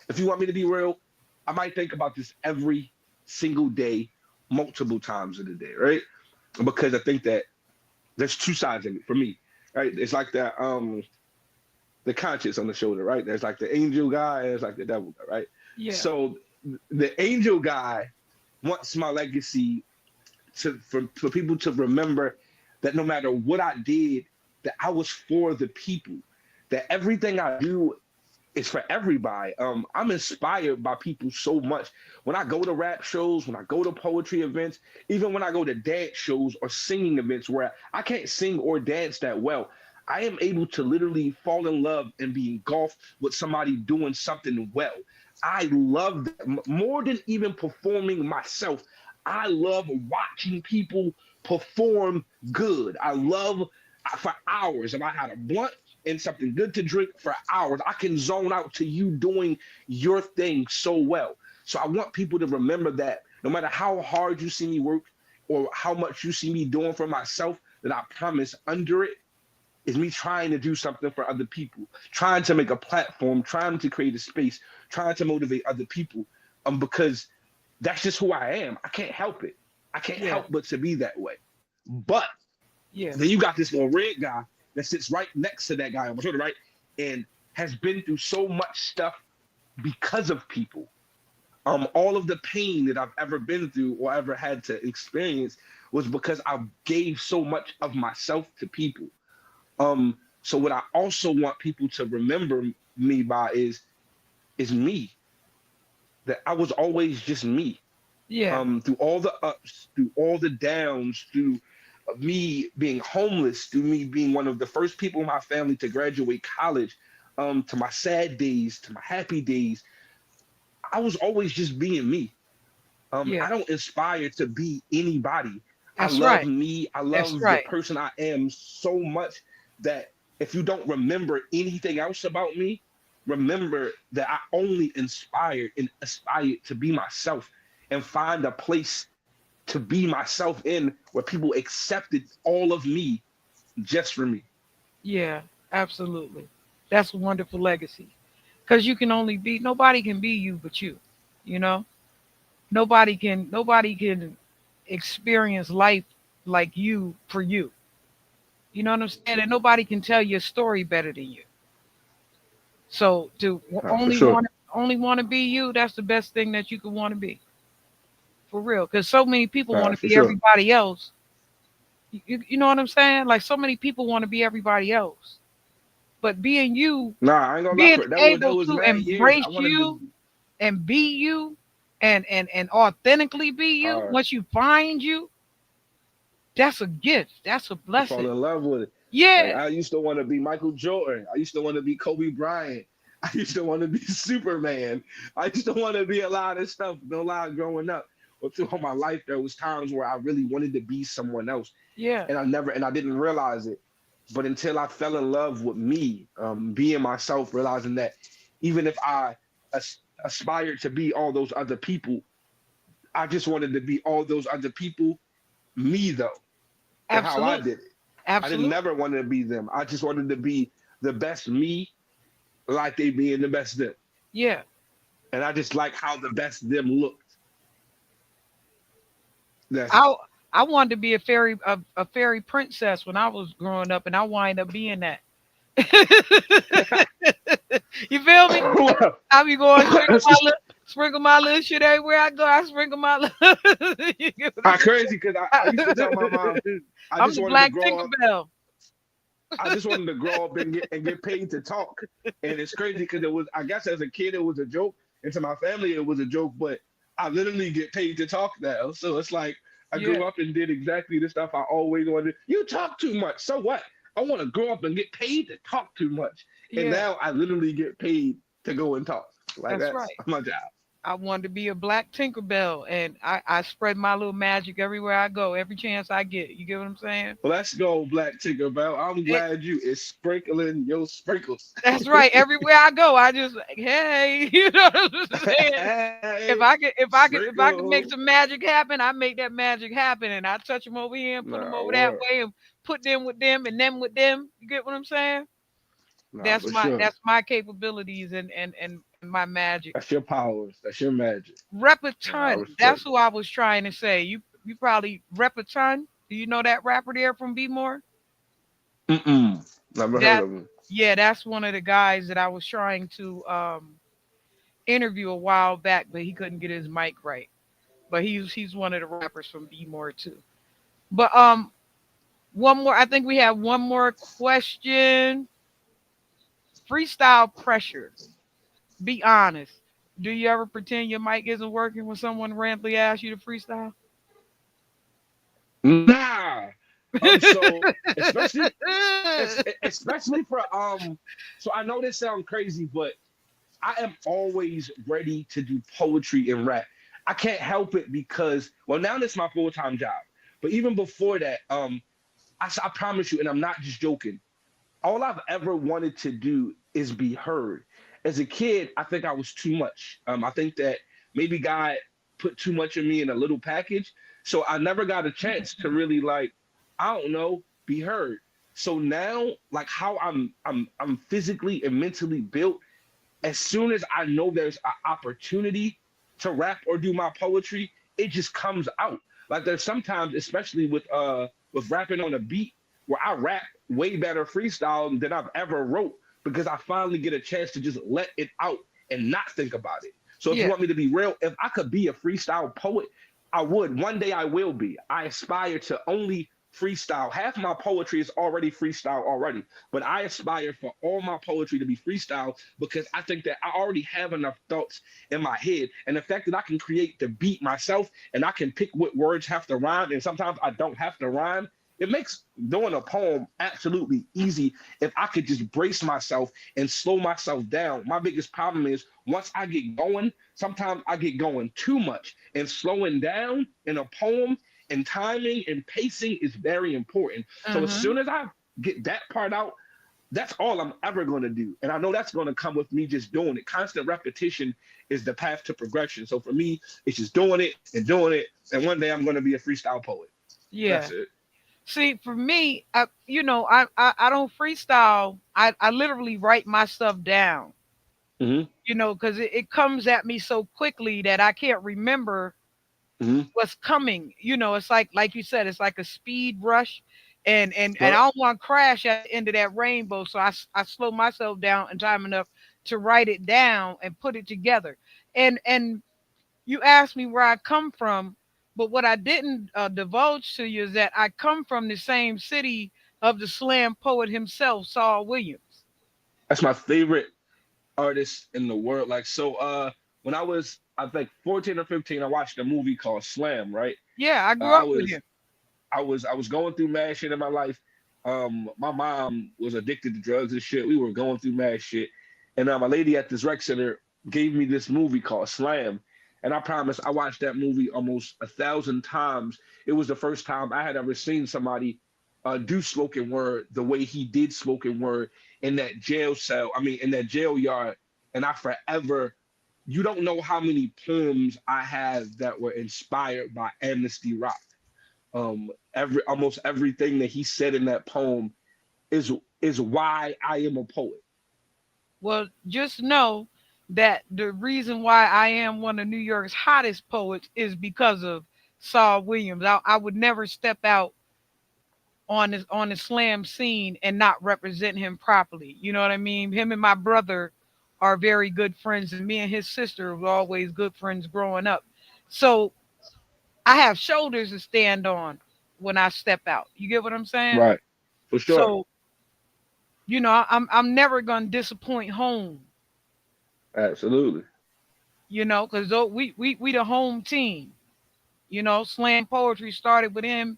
If you want me to be real, I might think about this every single day, multiple times in the day, right? Because I think that there's two sides of it for me, right? It's like that the conscience on the shoulder, right? There's like the angel guy and there's like the devil guy, right? Yeah. So the angel guy wants my legacy for people to remember that no matter what I did, that I was for the people, that everything I do is for everybody. I'm inspired by people so much. When I go to rap shows, when I go to poetry events, even when I go to dance shows or singing events where I can't sing or dance that well, I am able to literally fall in love and be engulfed with somebody doing something well. I love that more than even performing myself. I love watching people perform good. I love for hours. If I had a blunt and something good to drink for hours, I can zone out to you doing your thing so well. So I want people to remember that no matter how hard you see me work or how much you see me doing for myself, that I promise under it is me trying to do something for other people, trying to make a platform, trying to create a space, trying to motivate other people. Because that's just who I am. I can't help it. I can't Yeah. help but to be that way. But Yeah. then you got this little red guy that sits right next to that guy on my shoulder, right? And has been through so much stuff because of people. All of the pain that I've ever been through or ever had to experience was because I gave so much of myself to people. So what I also want people to remember me by is me. That I was always just me. Yeah. Through all the ups, through all the downs, through me being homeless, through me being one of the first people in my family to graduate college, to my sad days, to my happy days, I was always just being me. Yeah. I don't inspire to be anybody. I That's love right. me. I That's love the right. person I am so much that if you don't remember anything else about me, remember that I only inspired and aspired to be myself and find a place to be myself in where people accepted all of me just for me. Yeah. Absolutely. That's a wonderful legacy. Because you can only be, nobody can be you but you. You know, nobody can experience life like you for you. You know what I'm saying? And nobody can tell your story better than you. So to For sure. only want to be you, that's the best thing that you could want to be. For real. Because so many people want to For be sure. everybody else. You know what I'm saying? Like so many people want to be everybody else. But being you, Nah, I ain't gonna lie. being For that able was to mad years. embrace I wanted to. you and be you and authentically be you, Uh, once you find you, that's a gift. That's a you fall blessing. in love with it. Like Yeah. I used to want to be Michael Jordan. I used to want to be Kobe Bryant. I used to want to be Superman. I used to want to be a lot of stuff. No lie, growing up or throughout my life, there was times where I really wanted to be someone else, Yeah. and I didn't realize it. But until I fell in love with me, being myself, realizing that even if I aspired to be all those other people, I just wanted to be all those other people, me though, and how I Absolutely. did it. I didn't Absolutely. never want to be them. I just wanted to be the best me, like they being the best them. Yeah. And I just like how the best them looked. That's I I wanted to be a fairy princess when I was growing up, and I wind up being that. You feel me? well, I be going that's just sprinkle my little shit everywhere I go. I sprinkle my little. You get what crazy because I used to tell my mom I I'm just the wanted to Black grow up. Tinkerbell. I just wanted to grow up and get paid to talk. And it's crazy because it was, I guess as a kid it was a joke, and to my family it was a joke, but I literally get paid to talk now. So it's like I Yeah, grew up and did exactly the stuff I always wanted. You talk too much. So what? I want to grow up and get paid to talk too much. And yeah, now I literally get paid to go and talk. Like that's that's right. my job. I wanted to be a Black Tinkerbell, and I spread my little magic everywhere I go, every chance I get. You get what I'm saying? Well, let's go, Black Tinkerbell. I'm It, glad you is sprinkling your sprinkles. that's right. Everywhere I go, I just like, hey, you know what I'm saying? Hey, If I could make sprinkle. some magic happen, I make that magic happen, and I touch them over here and put them Nah, over that word. way, and put them with them and them with them. You get what I'm saying? Nah, for sure. That's my capabilities and my magic. That's your powers. That's your magic. Nah, I Reperton. respect That's who I was trying to say. You probably Reperton. Do you know that rapper there from B More? it. Mm-mm. Never heard That of him. yeah, that's one of the guys that I was trying to interview a while back, but he couldn't get his mic right. but he's one of the rappers from B More too. But one more. I think we have one more question. Freestyle pressure. Be honest. Do you ever pretend your mic isn't working when someone randomly asks you to freestyle? Nah. So especially for so I know this sounds crazy, but I am always ready to do poetry and rap. I can't help it because, well, now this is my full-time job. But even before that, I promise you, and I'm not just joking, all I've ever wanted to do is be heard. As a kid, I think I was too much. I think that maybe God put too much of me in a little package. So I never got a chance to really like, I don't know, be heard. So now, like how I'm physically and mentally built, as soon as I know there's an opportunity to rap or do my poetry, it just comes out. Like there's sometimes, especially with rapping on a beat, where I rap way better freestyle than I've ever wrote because I finally get a chance to just let it out and not think about it. So if you Yeah. want me to be real, if I could be a freestyle poet, I would. One day I will be. I aspire to only freestyle. Half my poetry is already freestyle already, but I aspire for all my poetry to be freestyle because I think that I already have enough thoughts in my head. And the fact that I can create the beat myself and I can pick what words have to rhyme, and sometimes I don't have to rhyme, it makes doing a poem absolutely easy if I could just brace myself and slow myself down. My biggest problem is once I get going, sometimes I get going too much, and slowing down in a poem and timing and pacing is very important. So as Mm-hmm. soon as I get that part out, that's all I'm ever going to do. And I know that's going to come with me just doing it. Constant repetition is the path to progression. So for me, it's just doing it and doing it. And one day I'm going to be a freestyle poet. Yeah. That's it. See, for me, I don't freestyle. I literally write my stuff down. Hmm. Because it comes at me so quickly that I can't remember Hmm. what's coming. It's like you said, it's like a speed rush, and I Yep. don't want to crash at the end of that rainbow. So I slow myself down in time enough to write it down and put it together. And you asked me where I come from, but what I didn't divulge to you is that I come from the same city of the slam poet himself, Saul Williams. That's my favorite artist in the world. Like so when I think 14 or 15, I watched a movie called Slam, right? Yeah, I Uh, grew I up with was him. I was going through mad shit in my life. My mom was addicted to drugs and shit. We were going through mad shit. And my lady at this rec center gave me this movie called Slam. And I promise I watched that movie almost 1,000 times. It was the first time I had ever seen somebody do spoken word the way he did spoken word in that jail cell. I mean, in that jail yard. And I forever, you don't know how many poems I have that were inspired by Amnesty Rock. Every almost everything that he said in that poem is is why I am a poet. Well, just know that the reason why I am one of New York's hottest poets is because of Saul Williams. I would never step out on the slam scene and not represent him properly. You know what I mean? Him and my brother are very good friends, and me and his sister were always good friends growing up. So I have shoulders to stand on when I step out. You get what I'm saying? Right, for sure. So I'm never gonna disappoint home. Absolutely. Because we the home team. Slam poetry started with him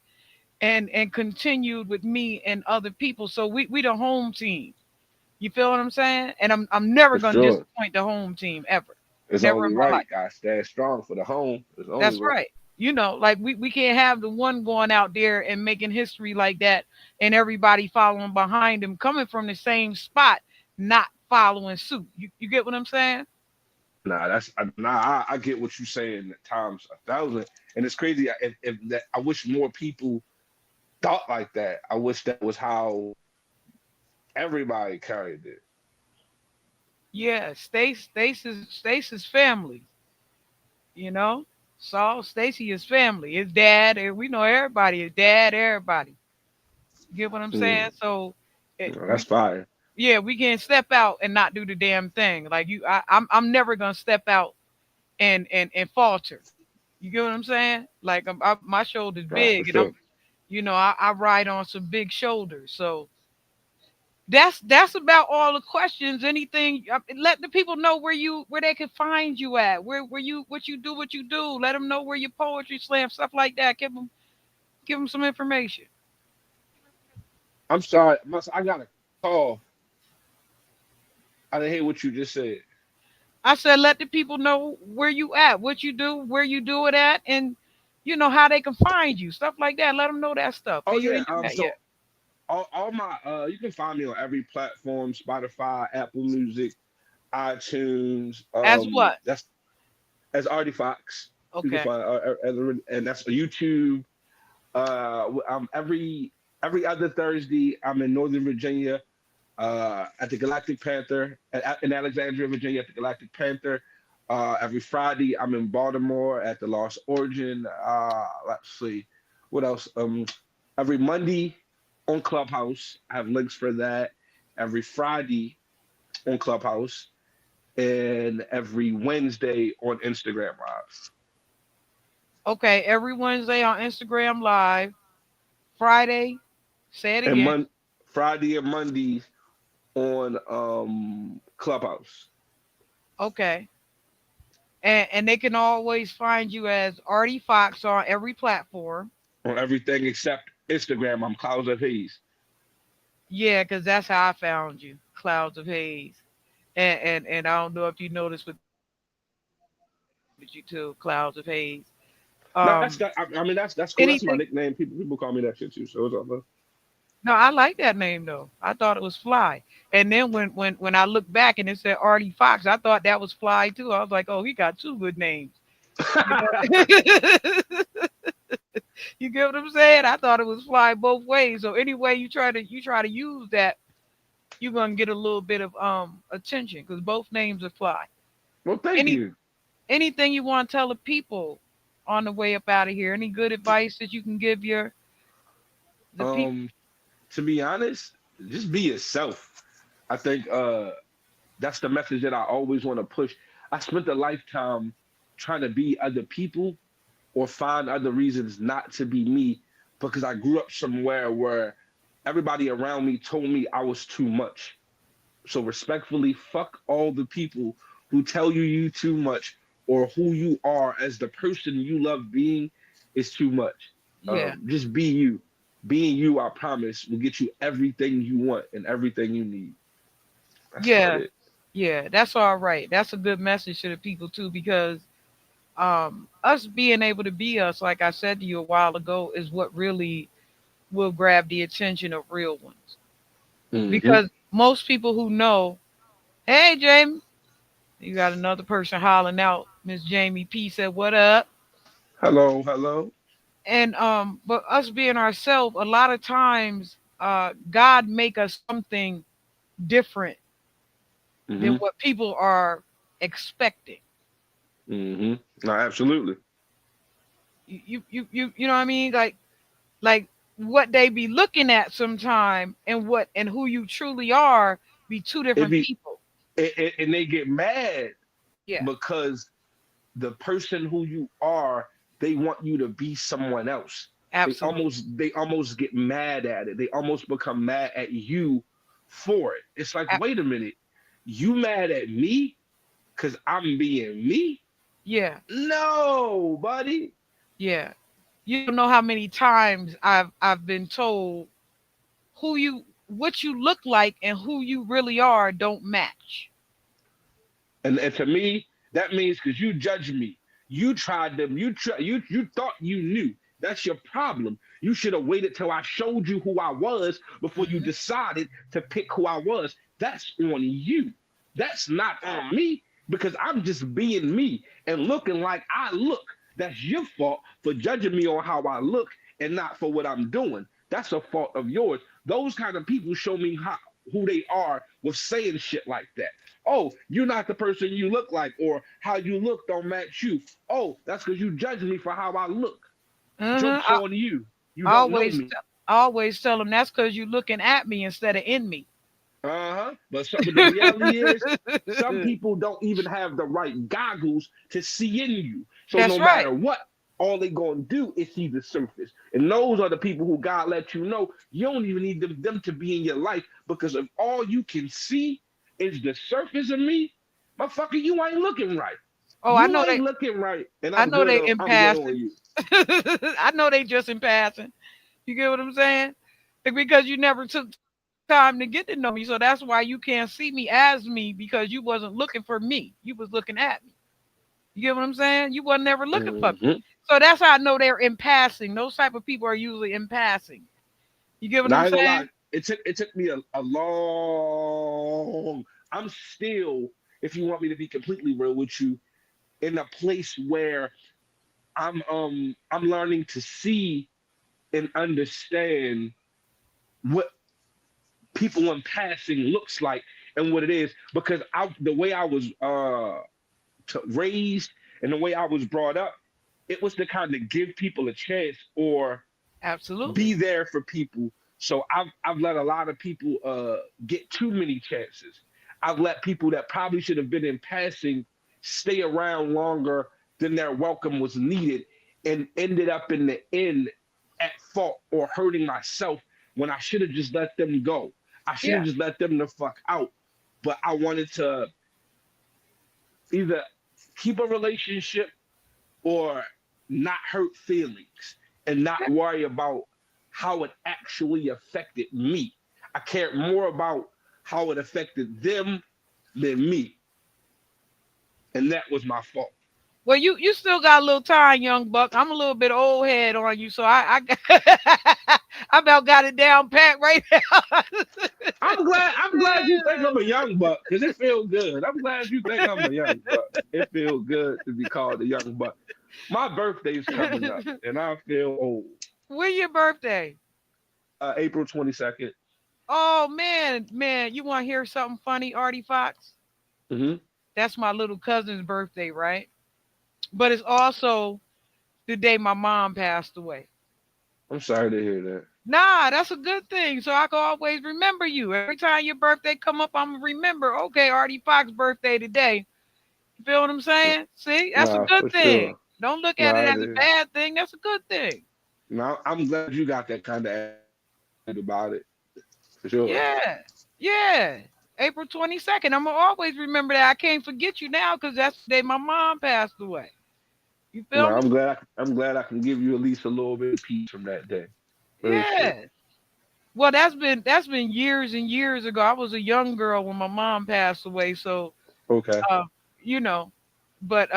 and continued with me and other people. So we the home team. You feel what I'm saying? And I'm never For gonna sure. disappoint the home team ever. It's Never only in my right. life. God stand strong for the home. It's only That's right. right. Like we can't have the one going out there and making history like that and everybody following behind him coming from the same spot, not following suit. You get what I'm saying? Nah, I get what you're saying times 1,000. And it's crazy. If that, I wish more people thought like that. I wish that was how everybody carried it. Yeah, Stace's family, you know? Saul, Stacy is family. His dad, and we know everybody, his dad, everybody. You get what I'm saying? Mm, So that's fire. yeah, we can't step out and not do the damn thing. Like I'm never gonna step out and falter. You get what I'm saying? Like my shoulder's Nah, for big, and sure. I ride on some big shoulders. So that's about all the questions. Anything, let the people know where they can find you at, where you what you do. Let them know where your poetry slam stuff like that. Give them some information. I'm sorry. I got a call. I didn't hear what you just said. I said let the people know where you at, what you do, where you do it at, and how they can find you, stuff like that. Let them know that stuff, Oh cause you yeah. ain't do that So yet. all my you can find me on every platform: Spotify, Apple Music, iTunes. As what? That's as Artie Fox. You can Okay. find and that's YouTube. Every other Thursday, I'm in Northern Virginia at the Galactic Panther in Alexandria, Virginia, at the Galactic Panther. Every Friday, I'm in Baltimore at the Lost Origin. Let's see, what else? Every Monday on Clubhouse, I have links for that. Every Friday on Clubhouse, and every Wednesday on Instagram Live. Okay. Every Wednesday on Instagram Live. Friday. Say it And again. Friday and Mondays on Clubhouse. Okay. And they can always find you as Artie Fox on every platform. On everything except Instagram, I'm Clouds of Haze. Yeah, because that's how I found you. Clouds of Haze. And I don't know if you noticed with you too, Clouds of Haze. No, Um I mean that's cool. That's anything. my nickname. People call me that shit too. So it's all good. No, I like that name though. I thought it was fly. And then when I looked back and it said Artie Fox, I thought that was fly too. I was like, oh, he got two good names. You know, you get what I'm saying? I thought it was fly both ways. So anyway, you try to use that, you're gonna get a little bit of attention because both names are fly. Well, thank Any you. anything you want to tell the people on the way up out of here? Any good advice that you can give the people? Um, to be honest, just be yourself. I think that's the message that I always want to push. I spent a lifetime trying to be other people or find other reasons not to be me because I grew up somewhere where everybody around me told me I was too much. So respectfully, fuck all the people who tell you too much or who you are as the person you love being is too much. Yeah, Just be you. Being you, I promise, will get you everything you want and everything you need. That's about yeah, it. yeah. That's all right. That's a good message to the people too, because us being able to be us, like I said to you a while ago, is what really will grab the attention of real ones. Hmm. Because most people who know, hey Jamie, you got another person hollering out. Miss Jamie P said, "What up?" Hello, hello. And but us being ourselves, a lot of times, God make us something different than Hmm. what people are expecting. Hmm. No, absolutely. You know what I mean? Like what they be looking at sometime and what and who you truly are be two It different be people. and they get mad Yeah, because the person who you are, they want you to be someone else. absolutely. They almost get mad at it. They almost become mad at you for it. It's like, A- wait a minute, you mad at me because I'm being me? yeah, No, buddy. yeah. You don't know how many times I've been told what you look like and who you really are don't match. And to me, that means because you judge me. You tried them. You thought you knew. That's your problem. You should have waited till I showed you who I was before you Hmm. decided to pick who I was. That's on you. That's not on me because I'm just being me and looking like I look. That's your fault for judging me on how I look and not for what I'm doing. That's a fault of yours. Those kind of people show me who they are with saying shit like that. Oh, you're not the person you look like, or how you look don't match you. Oh, that's because you judge me for how I look. Uh-huh. Joke's on you. You I don't know always me. I always tell them that's because you're looking at me instead of in me. But the reality is, some people don't even have the right goggles to see in you. So That's no right. matter what, all they gonna do is see the surface. And those are the people who God let you know you don't even need them to be in your life, because if all you can see is the surface of me, motherfucker, you ain't looking right. Oh, I You know ain't they. looking right. And I know they in I'm good on passing. you. I know they just in passing. You get what I'm saying? Because you never took time to get to know me, so that's why you can't see me as me, because you wasn't looking for me. You was looking at me. You get what I'm saying? You wasn't never looking for me. Hmm. So that's how I know they're in passing. Those type of people are usually in passing. You get what Now I I'm ain't gonna saying? lie. It took me a long. I'm still, if you want me to be completely real with you, in a place where I'm learning to see and understand what people in passing looks like and what it is, because the way I was raised and the way I was brought up, it was to kind of give people a chance or Absolutely. be there for people. So I've let a lot of people get too many chances. I've let people that probably should have been in passing stay around longer than their welcome was needed, and ended up in the end at fault or hurting myself when I should have just let them go. I should have Yeah. just let them the fuck out. But I wanted to either keep a relationship or not hurt feelings and not Yeah. worry about how it actually affected me. I cared more about how it affected them than me. And that was my fault. Well, you still got a little time, young buck. I'm a little bit old head on you, so I about got it down pat right now. I'm glad you think I'm a young buck, because it feels good. I'm glad you think I'm a young buck. It feels good to be called a young buck. My birthday's coming up and I feel old. When your birthday? April 22nd. Oh man, man, you want to hear something funny, Artie Fox? Hmm. That's my little cousin's birthday, right? But it's also the day my mom passed away. I'm sorry to hear that. Nah, that's a good thing. So I can always remember you. Every time your birthday come up, I'm gonna remember. Okay, Artie Fox birthday today. You feel what I'm saying? See, that's a Nah, good for thing. sure. Don't look at it Nah, it as a is. bad thing. That's a good thing. Now I'm glad you got that kind of attitude about it, for sure. Yeah, yeah. April 22nd. I'm gonna always remember that. I can't forget you now because that's the day my mom passed away. You No, feel me? I'm glad I can give you at least a little bit of peace from that day. For sure. Yeah. Well, that's been years and years ago. I was a young girl when my mom passed away, so Okay. uh, you know, but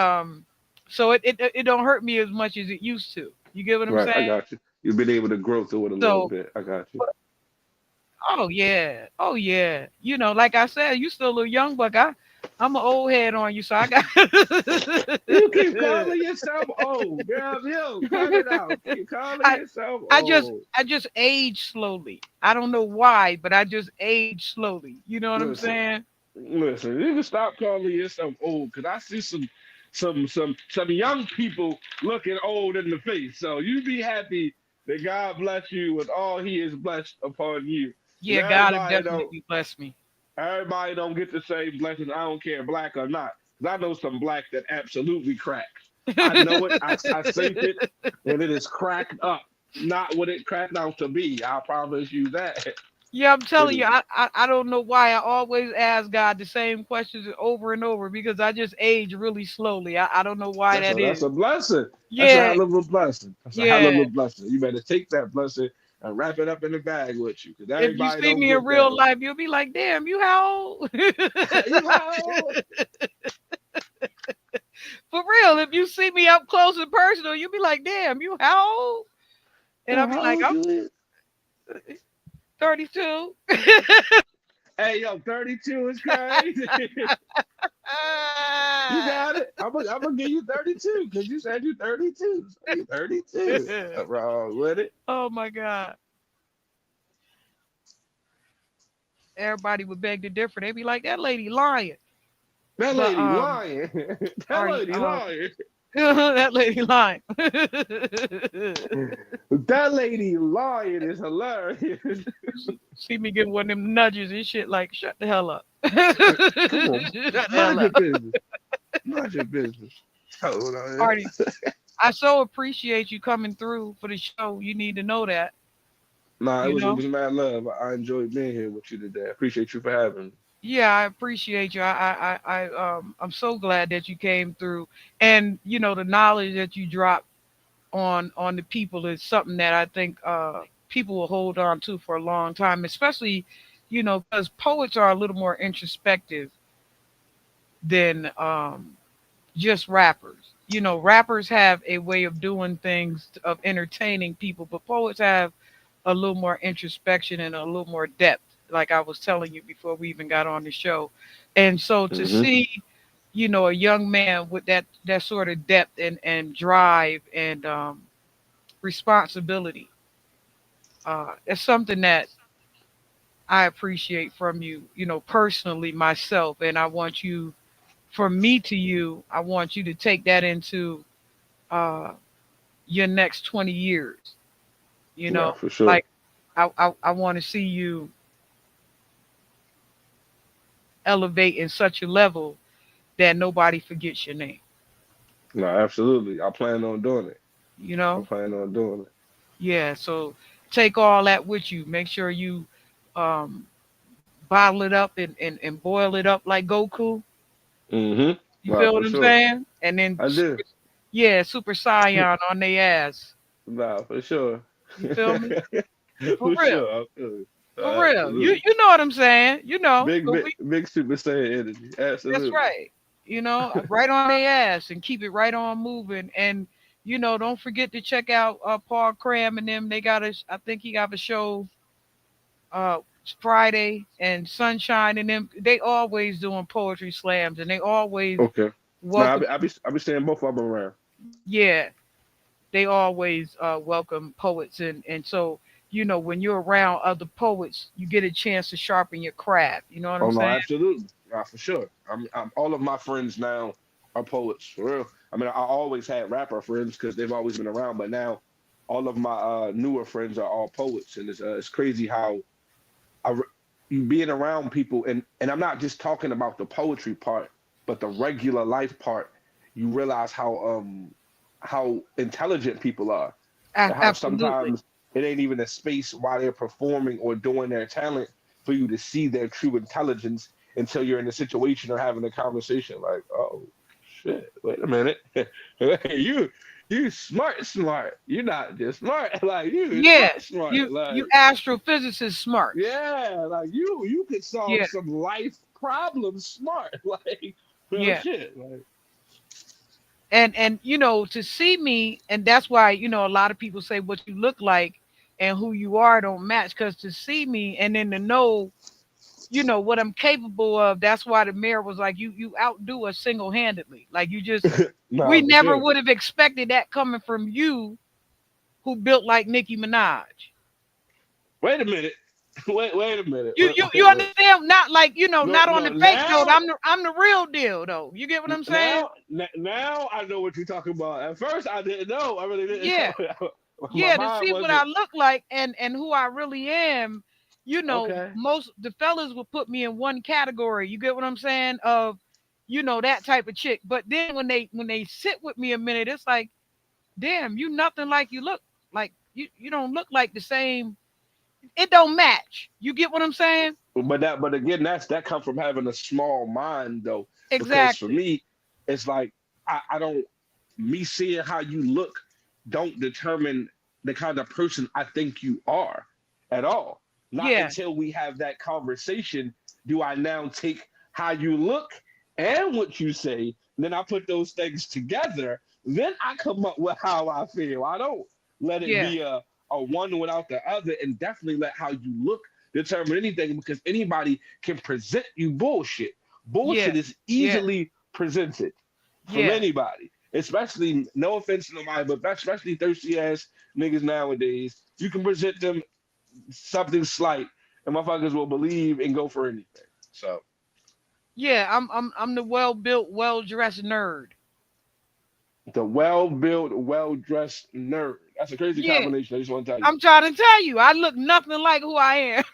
so it don't hurt me as much as it used to. You get what I'm Right, saying? I got you. You've been able to grow through it a little So, bit. I got you. oh yeah, oh yeah. Like I said, you still a little young, but I'm an old head on you, so I got. You keep calling yourself old, girl. Yo, cut it out. Keep calling I yourself I just old. I just age slowly. I don't know why, but I just age slowly. You know what I'm Listen, saying? listen. You can stop calling yourself old, because I see some young people looking old in the face. So you be happy that God bless you with all He has blessed upon you. Because Yeah, God have definitely blessed me. everybody don't get the same blessings. I don't care black or not. Because I know some black that absolutely cracks. I know it. I seen it, and it is cracked up. Not what it cracked out to be. I promise you that. Yeah, I'm It telling is. you, I don't know why I always ask God the same questions over and over because I just age really slowly. I don't know why that That's is. a blessing. That's a Yeah, hell of a blessing. That's a hell of yeah. a blessing. You better take that blessing and wrap it up in the bag with you, because If you everybody see don't me in get that real one. life, you'll be like, "Damn, you how old?" You how? For real, if you see me up close and personal, you'll be like, "Damn, you how old?" And I'll be How like, old "I'm you is? 32." Hey, yo, 32 is crazy. You got it. I'm gonna give you 32 because you said you 32. So you 32. Nothing wrong with it. Oh my God. Everybody would beg to differ. They'd be like, that lady lying. That But lady lying. That Artie, lady lying. That lady lying. That lady lying is hilarious. See me give one of them nudges and shit like, shut the hell up. Shut Come on, the hell mind your up. business. Mind your business. Hold on. Artie, I so appreciate you coming through for the show. You need to know that, Nah, you it know? was mad love. I enjoyed being here with you today. I appreciate you for having me. Yeah, I appreciate you. I'm so glad that you came through. And, the knowledge that you dropped on the people is something that I think people will hold on to for a long time, especially, because poets are a little more introspective than just rappers. Rappers have a way of doing things of entertaining people, but poets have a little more introspection and a little more depth, like I was telling you before we even got on the show. And so to Hmm. see, a young man with that sort of depth and drive and responsibility, it's something that I appreciate from you, personally myself. And I want you, from me to you, I want you to take that into uh, your next 20 years. Nah, for sure. Like I want to see you elevate in such a level that nobody forgets your name. Nah, absolutely. I plan on doing it. You I know? plan on doing it. Yeah. So take all that with you. Make sure you um, bottle it up and boil it up like Goku. Hmm. You Nah, feel for what I'm sure. saying? And then, I do. yeah, Super Saiyan on their ass. Nah, for sure. You feel me? For For real. sure. I feel it. For real. You Absolutely. you know what I'm saying? Big, So big, big Super Saiyan energy. that's Absolutely. right. Right on their ass and keep it right on moving. And don't forget to check out Paul Cram and them. They got I think he got a show uh Friday, and Sunshine and them. They always doing poetry slams, and they always Okay. Nah, welcome. I be saying both of them around. Yeah, they always welcome poets, and so when you're around other poets, you get a chance to sharpen your craft. You know what I'm Oh no, saying? absolutely. Nah, for sure. All of my friends now are poets for real. I mean, I always had rapper friends because they've always been around, but now all of my newer friends are all poets, and it's crazy how I being around people, and I'm not just talking about the poetry part, but the regular life part. You realize how intelligent people are, and how Absolutely. sometimes it ain't even a space while they're performing or doing their talent for you to see their true intelligence until you're in a situation or having a conversation like, oh shit, wait a minute. Hey, you smart. You're not just smart, like you Yeah, smart. you Like astrophysicist smarts. yeah, like you could solve Yeah, some life problems smart. Like real yeah. shit. Like And to see me, and that's why a lot of people say what you look like and who you are don't match, because to see me and then to know what I'm capable of. That's why the mayor was like, you outdo us single-handedly. Like, we nah, for never sure. would have expected that coming from you, who built like Nicki Minaj. Wait a minute. Wait a minute. You Wait. understand? Not like No, not on no. the fake note. Now, I'm the real deal though. You get what I'm saying? now I know what you're talking about. At first, I didn't know. I really didn't Yeah, know. My yeah. To mind see what I wasn't look like and who I really am. okay. Most the fellas will put me in one category. You get what I'm saying? Of that type of chick. But then when they sit with me a minute, it's like, damn, you nothing like you look. Like you don't look like the same. It don't match. You get what I'm saying? But again, that comes from having a small mind though. Because for Exactly. me, it's like I don't me seeing how you look don't determine the kind of person I think you are at all. Not Yeah, until we have that conversation do I now take how you look and what you say, then I put those things together, then I come up with how I feel. I don't let it yeah, be a one without the other, and definitely let how you look determine anything because anybody can present you bullshit. yeah, Bullshit is yeah, easily presented from yeah, anybody, especially no offense to nobody, but especially thirsty ass niggas nowadays. You can present them something slight, and motherfuckers will believe and go for anything. So yeah. I'm the well built, well dressed nerd. The well-built, well-dressed nerd. That's a crazy Yeah, combination. I just want to tell you. I'm trying to tell you, I look nothing like who I am.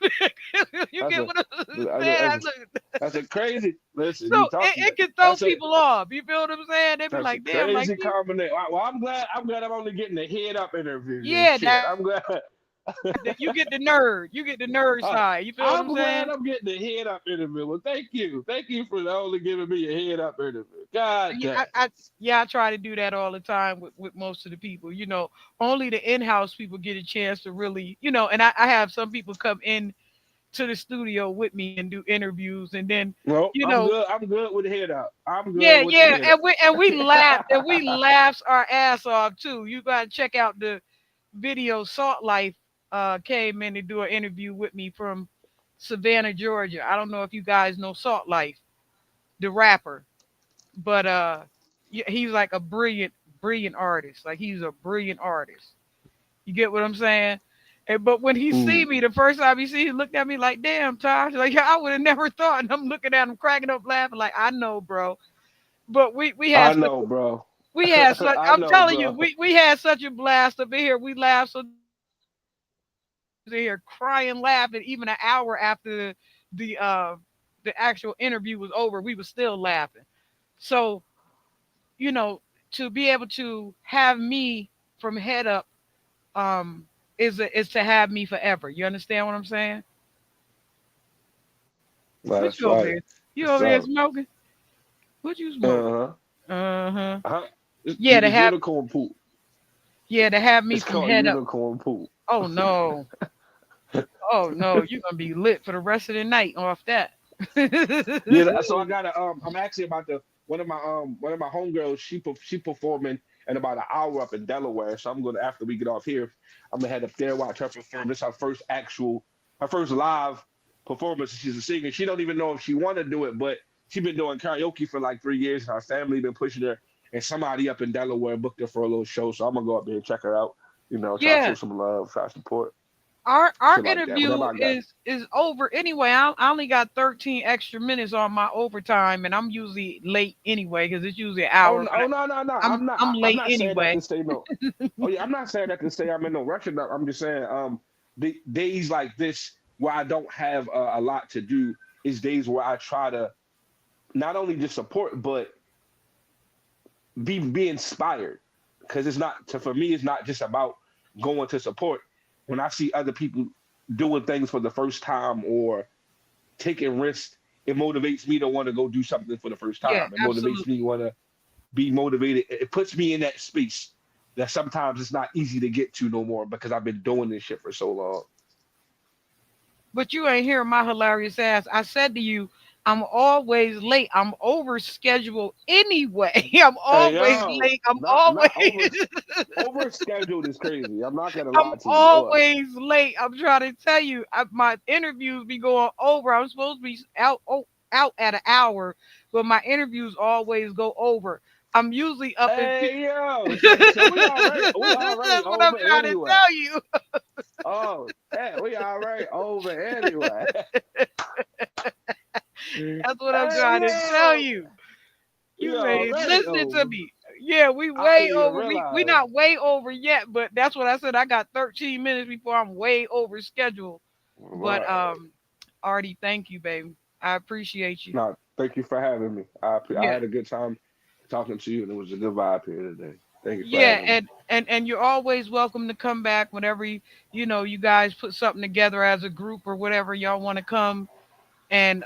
You That's get a what I'm that's a, saying? that's a, that's a crazy. Listen, you So talk. it can throw That's a people off. You feel what I'm saying? They be that's a like, damn, like crazy you. combination. Well, I'm glad. I'm glad. I'm only getting the head up interviews and Yeah, shit. I'm glad. you get the nerd. You get the nerd I, side. You feel what I'm I'm glad saying? I'm getting the head up interview. Well, thank you for only giving me a head up interview. God Yeah, damn. I try to do that all the time with most of the people. Only the in-house people get a chance to really, and I have some people come in to the studio with me and do interviews, and then, Well, you I'm know, good. I'm good with the head up. I'm good yeah, with the yeah, head and up. we laughs our ass off too. You gotta check out the video. Salt Life came in to do an interview with me from Savannah, Georgia. I don't know if you guys know Salt Life, the rapper, but he's like a brilliant artist. Like he's a brilliant artist. You get what I'm saying? But when he see Mm, me the first time he looked at me like, "Damn, Tosh!" Like I would have never thought. And I'm looking at him, cracking up, laughing, like, "I know, bro." But we I had such know, bro. we had such. I I'm know, telling you, bro. we had such a blast up in here. We laughed so in here crying, laughing, even an hour after the uh the actual interview was over, we were still laughing. So, you know, to be able to have me from head up um is to have me forever. You understand what I'm saying? What That's you over right. there? You That's over there right. smoking? What you smoking? Uh-huh. Uh-huh. Uh-huh. Yeah, to It's have unicorn poop. me It's from called head up. unicorn poop. Oh no. Oh no, you're gonna be lit for the rest of the night off that. Yeah, so I got I'm actually about to one of my homegirls, she performing in about an hour up in Delaware. So I'm gonna after we get off here, I'm gonna head up there, watch her perform. This is her first live performance. She's a singer. She don't even know if she wanna do it, but she been doing karaoke for like 3 years. Her family been pushing her, and somebody up in Delaware booked her for a little show. So I'm gonna go up there and check her out. Try to show Yeah, some love, try to support, our shit like that. Whatever interview I got. is over anyway. I only got 13 extra minutes on my overtime, and I'm usually late anyway because it's usually an hour. But Oh no, no, no. I'm I'm late not saying that anyway. to say no. Oh yeah, I'm not saying that to say I'm in no rush. I'm just saying the days like this where I don't have a lot to do is days where I try to not only just support but be inspired, because it's not for me it's not just about going to support. When I see other people doing things for the first time or taking risks, it motivates me to want to go do something for the first Yeah, time. It motivates me absolutely. to want to be motivated. It puts me in that space that sometimes it's not easy to get to no more because I've been doing this shit for so long. But you ain't hearing my hilarious ass. I said to you, I'm always late. I'm over schedule anyway. I'm Hey always yo, late. I'm always not over scheduled is crazy. I'm not gonna I'm lie to you. always late. I'm trying to tell you, my interviews be going over. I'm supposed to be out at an hour, but my interviews always go over. I'm usually up in. Hey yo, so we already That's what I'm over trying to anyway. tell you. Oh, hey, we already over anyway. That's what I'm Hey trying to tell yo, you. we You ain't already listening to over. me. Yeah, we I didn't way even over. We realize. not way over yet, but that's what I said. I got 13 minutes before I'm way over schedule. But Right. Artie, thank you, baby. I appreciate you. No, thank you for having me. I Yeah. had a good time talking to you, and it was a good vibe here today. Thank you for Yeah, having me. and you're always welcome to come back whenever you guys put something together as a group or whatever y'all want to come and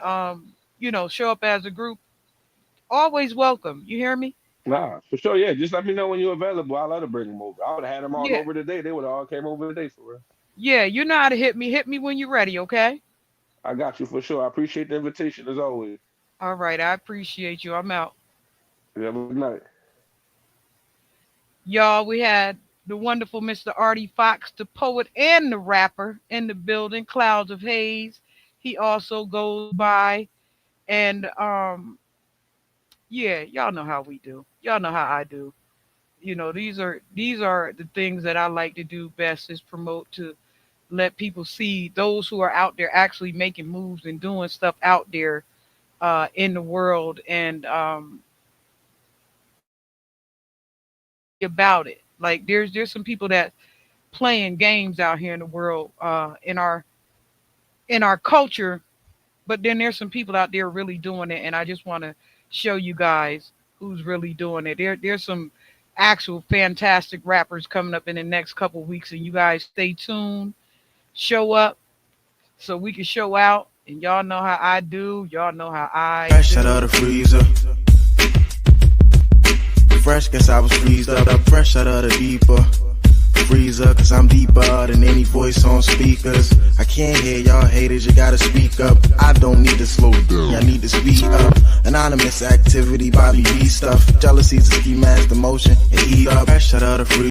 show up as a group. Always welcome. You hear me? Nah, for sure. Yeah, just let me know when you're available. I'll let her bring them over. I would have had them all Yeah. over today. They would have all came over today for real. Yeah, you know how to hit me. Hit me when you're ready, okay? I got you for sure. I appreciate the invitation as always. All right, I appreciate you. I'm out. You have a good night. Y'all, we had the wonderful Mr. Artie Fox, the poet and the rapper in the building, Clouds of Haze. He also goes by and yeah, y'all know how we do. Y'all know how I do. These are the things that I like to do best is promote to let people see those who are out there actually making moves and doing stuff out there in the world and about it. Like there's some people that playing games out here in the world, in our culture, but then there's some people out there really doing it, and I just want to show you guys who's really doing it. There's some actual fantastic rappers coming up in the next couple weeks, and you guys stay tuned, show up so we can show out. And y'all know how I do. Y'all know how I Fresh do. out of the freezer. Fresh, guess I was freezed up. Fresh out of the deeper freezer, cause I'm deeper than any voice on speakers. I can't hear y'all haters, you gotta speak up. I don't need to slow down, I need to speed up. Anonymous activity, Bobby B stuff. Jealousy's a ski mask, the motion, and heat up. Fresh out of the freezer.